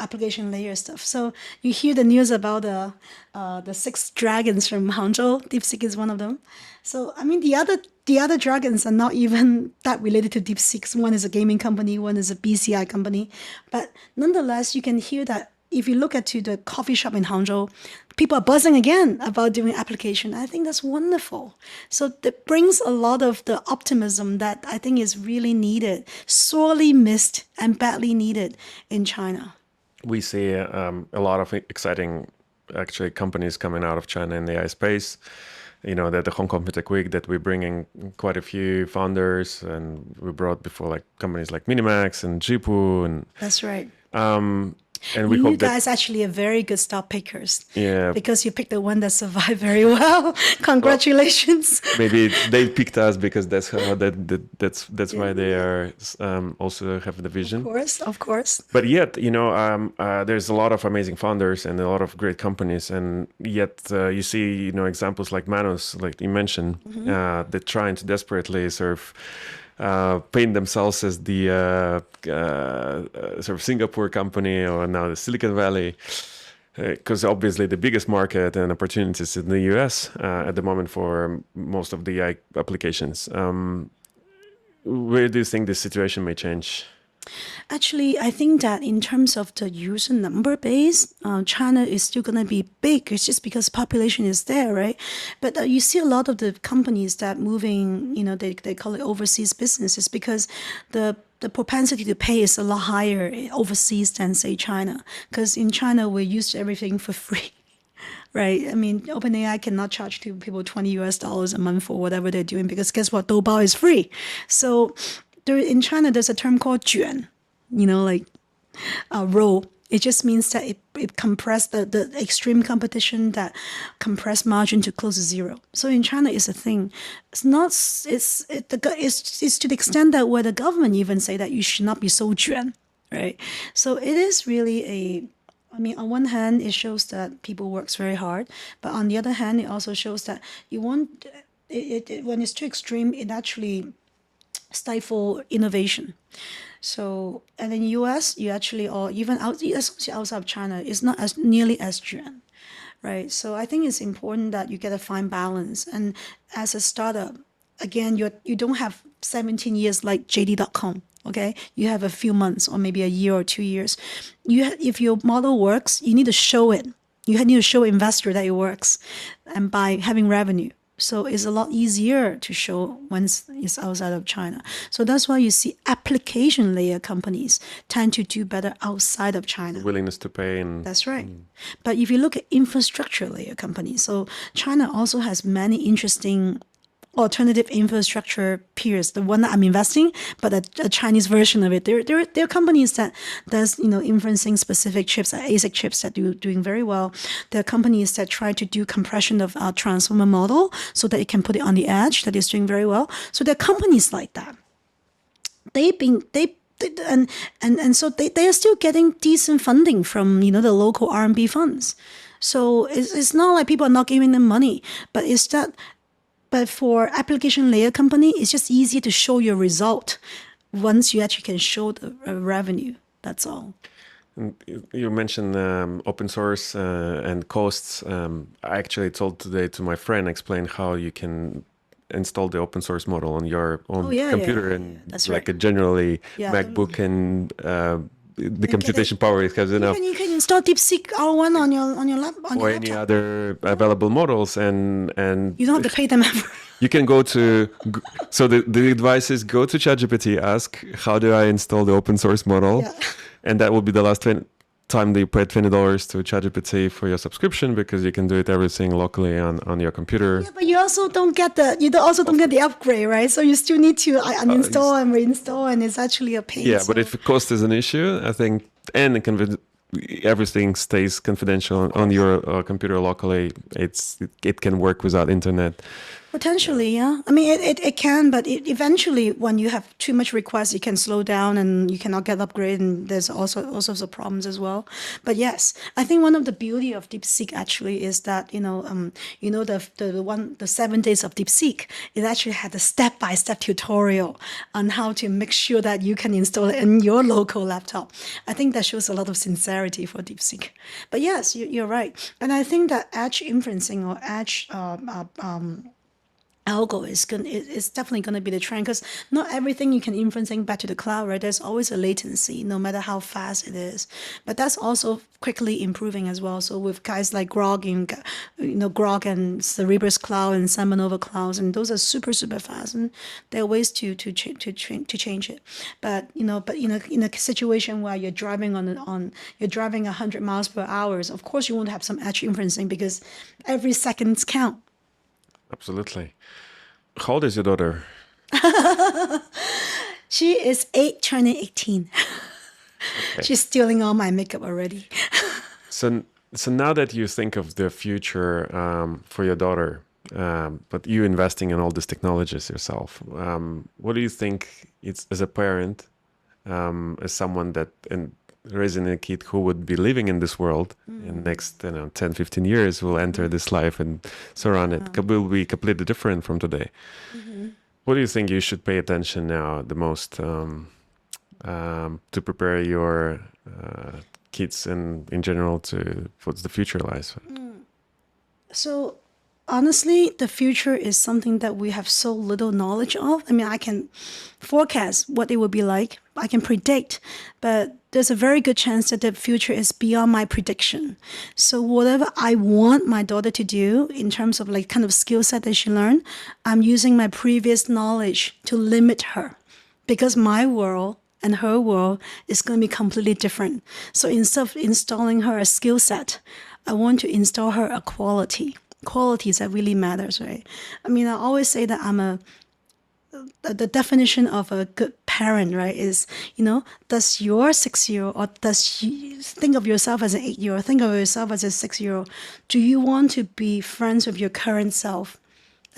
application layer stuff. So you hear the news about the 6 dragons from Hangzhou. DeepSeek is one of them. So I mean, the other dragons are not even that related to DeepSeek. One is a gaming company, one is a BCI company, but nonetheless, you can hear that. If you look at the coffee shop in Hangzhou, people are buzzing again about doing application. I think that's wonderful. So that brings a lot of the optimism that I think is really needed, sorely missed and badly needed in China. We see a lot of exciting, actually, companies coming out of China in the AI space. You know, that the Hong Kong Tech Week, that we're bringing quite a few founders, and we brought before like companies like Minimax and Jipu, and That's right. and we You hope that, guys actually are very good stock pickers, yeah, because you picked the one that survived very well. Congratulations. maybe they picked us because that's how that's why they are also have the vision. Of course. But yet, you know, there's a lot of amazing founders and a lot of great companies, and yet you see, you know, examples like Manus, like you mentioned, they're trying to desperately sort of paint themselves as the sort of Singapore company, or now the Silicon Valley, because obviously the biggest market and opportunities in the US at the moment for most of the AI applications. Where do you think this situation may change? Actually, I think that in terms of the user number base, China is still going to be big. It's just because population is there, right? But you see a lot of the companies that moving, you know, they call it overseas businesses, because the propensity to pay is a lot higher overseas than, say, China. Because in China, we're used to everything for free. Right. I mean, OpenAI cannot charge people $20 a month for whatever they're doing, because guess what? Doubao is free. So in China, there's a term called juan, you know, like roll. It just means that it compressed the extreme competition, that compressed margin to close to zero. So in China, it's a thing. It's not. It's to the extent that where the government even say that you should not be so juan, right? So it is really I mean, on one hand, it shows that people works very hard, but on the other hand, it also shows that you want when it's too extreme, it actually stifle innovation. So, and in US, you actually, or even especially outside of China, it's not as nearly as juan, right? So I think it's important that you get a fine balance. And as a startup, again, you don't have 17 years like JD.com. Okay, you have a few months or maybe a year or 2 years. If your model works, you need to show it. You need to show investor that it works, and by having revenue. So it's a lot easier to show when it's outside of China. So that's why you see application layer companies tend to do better outside of China. Willingness to pay. And that's right. But if you look at infrastructure layer companies, so China also has many interesting alternative infrastructure peers. The one that I'm investing, but a Chinese version of it. There are companies that does, you know, inferencing specific chips, ASIC chips, that doing very well. There are companies that try to do compression of our transformer model so that it can put it on the edge, that is doing very well. So there are companies like that. So they are still getting decent funding from, you know, the local RMB funds. So it's not like people are not giving them money, but it's that. But for application layer company, it's just easier to show your result once you actually can show the revenue. That's all. And you mentioned open source and costs. I actually told today to my friend, explain how you can install the open source model on your own computer and That's like right. a generally Yeah. MacBook and the computation power it has enough. You can install DeepSeek R1 on your Or any other available models, and You don't have to pay them ever. you can go to. So the advice is go to ChatGPT, ask how do I install the open source model, Yeah. and that will be the last time that you pay $20 to ChatGPT for your subscription, because you can do it everything locally on your computer. Yeah, but you also don't get the upgrade, right? So you still need to uninstall and reinstall, and it's actually a pain. Yeah, but if cost is an issue, I think, and everything stays confidential on your computer locally, it can work without internet. Potentially, yeah. I mean, it can, but eventually, when you have too much requests, it can slow down and you cannot get upgrade, and there's also all sorts of problems as well. But yes, I think one of the beauty of DeepSeek actually is that the 7 days of DeepSeek, it actually had a step-by-step tutorial on how to make sure that you can install it in your local laptop. I think that shows a lot of sincerity for DeepSeek. But yes, you're right, and I think that edge inferencing or edge algo is definitely going to be the trend, because not everything you can inferencing back to the cloud, right? There's always a latency, no matter how fast it is. But that's also quickly improving as well. So with guys like Grok and Cerebrus Cloud and Seminova Clouds, and those are super fast, and there are ways to change it. But in a situation where you're driving you're driving 100 miles per hour, of course you want to have some edge inferencing, because every second counts. Absolutely. How old is your daughter? She is 8, turning 18. Okay. She's stealing all my makeup already. So now that you think of the future for your daughter, but you investing in all these technologies yourself, what do you think it's as a parent, as someone that raising a kid who would be living in this world in the next 10, 15 years, will enter this life and surround it, will be completely different from today. What do you think you should pay attention now the most to prepare your kids and in general to what the future lies? So honestly, the future is something that we have so little knowledge of. I mean, I can forecast what it will be like. I can predict, but there's a very good chance that the future is beyond my prediction. So whatever I want my daughter to do in terms of like kind of skill set that she learned, I'm using my previous knowledge to limit her, because my world and her world is going to be completely different. So instead of installing her a skill set, I want to install her a qualities that really matters, right? I mean, I always say that the definition of a good parent, right, is, does your 6-year-old, or does you think of yourself as an 8-year-old, think of yourself as a 6-year-old, do you want to be friends with your current self?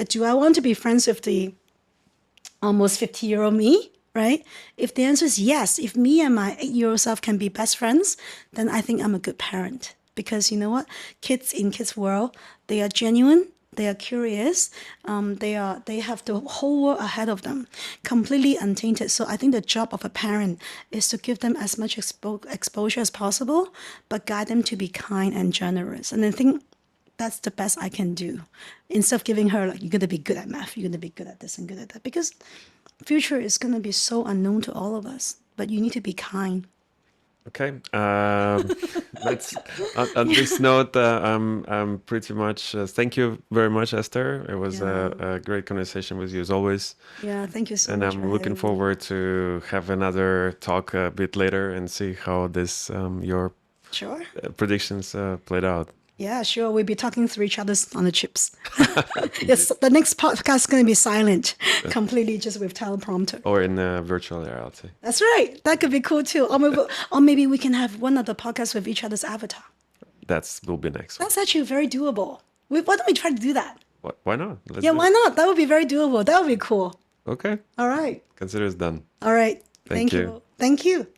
Do I want to be friends with the almost 50-year-old me, right? If the answer is yes, if me and my 8-year-old self can be best friends, then I think I'm a good parent. Because you know what? Kids in kids' world, they are genuine, they are curious, they have the whole world ahead of them, completely untainted. So I think the job of a parent is to give them as much exposure as possible, but guide them to be kind and generous. And I think that's the best I can do. Instead of giving her like, you're going to be good at math, you're going to be good at this and good at that. Because future is going to be so unknown to all of us, but you need to be kind. Okay. Let's on this note. I'm pretty much. Thank you very much, Esther. It was a great conversation with you as always. Yeah, thank you so and much. And I'm looking forward to have another talk a bit later and see how this your predictions played out. Yeah, sure. We'll be talking through each other on the chips. Yes, the next podcast is going to be silent, completely just with teleprompter. Or in virtual reality. That's right. That could be cool too. Or maybe we can have one of the podcasts with each other's avatar. That will be next. That's actually very doable. Why don't we try to do that? Why not? Why not? That would be very doable. That would be cool. Okay. All right. Consider it's done. All right. Thank you. Thank you.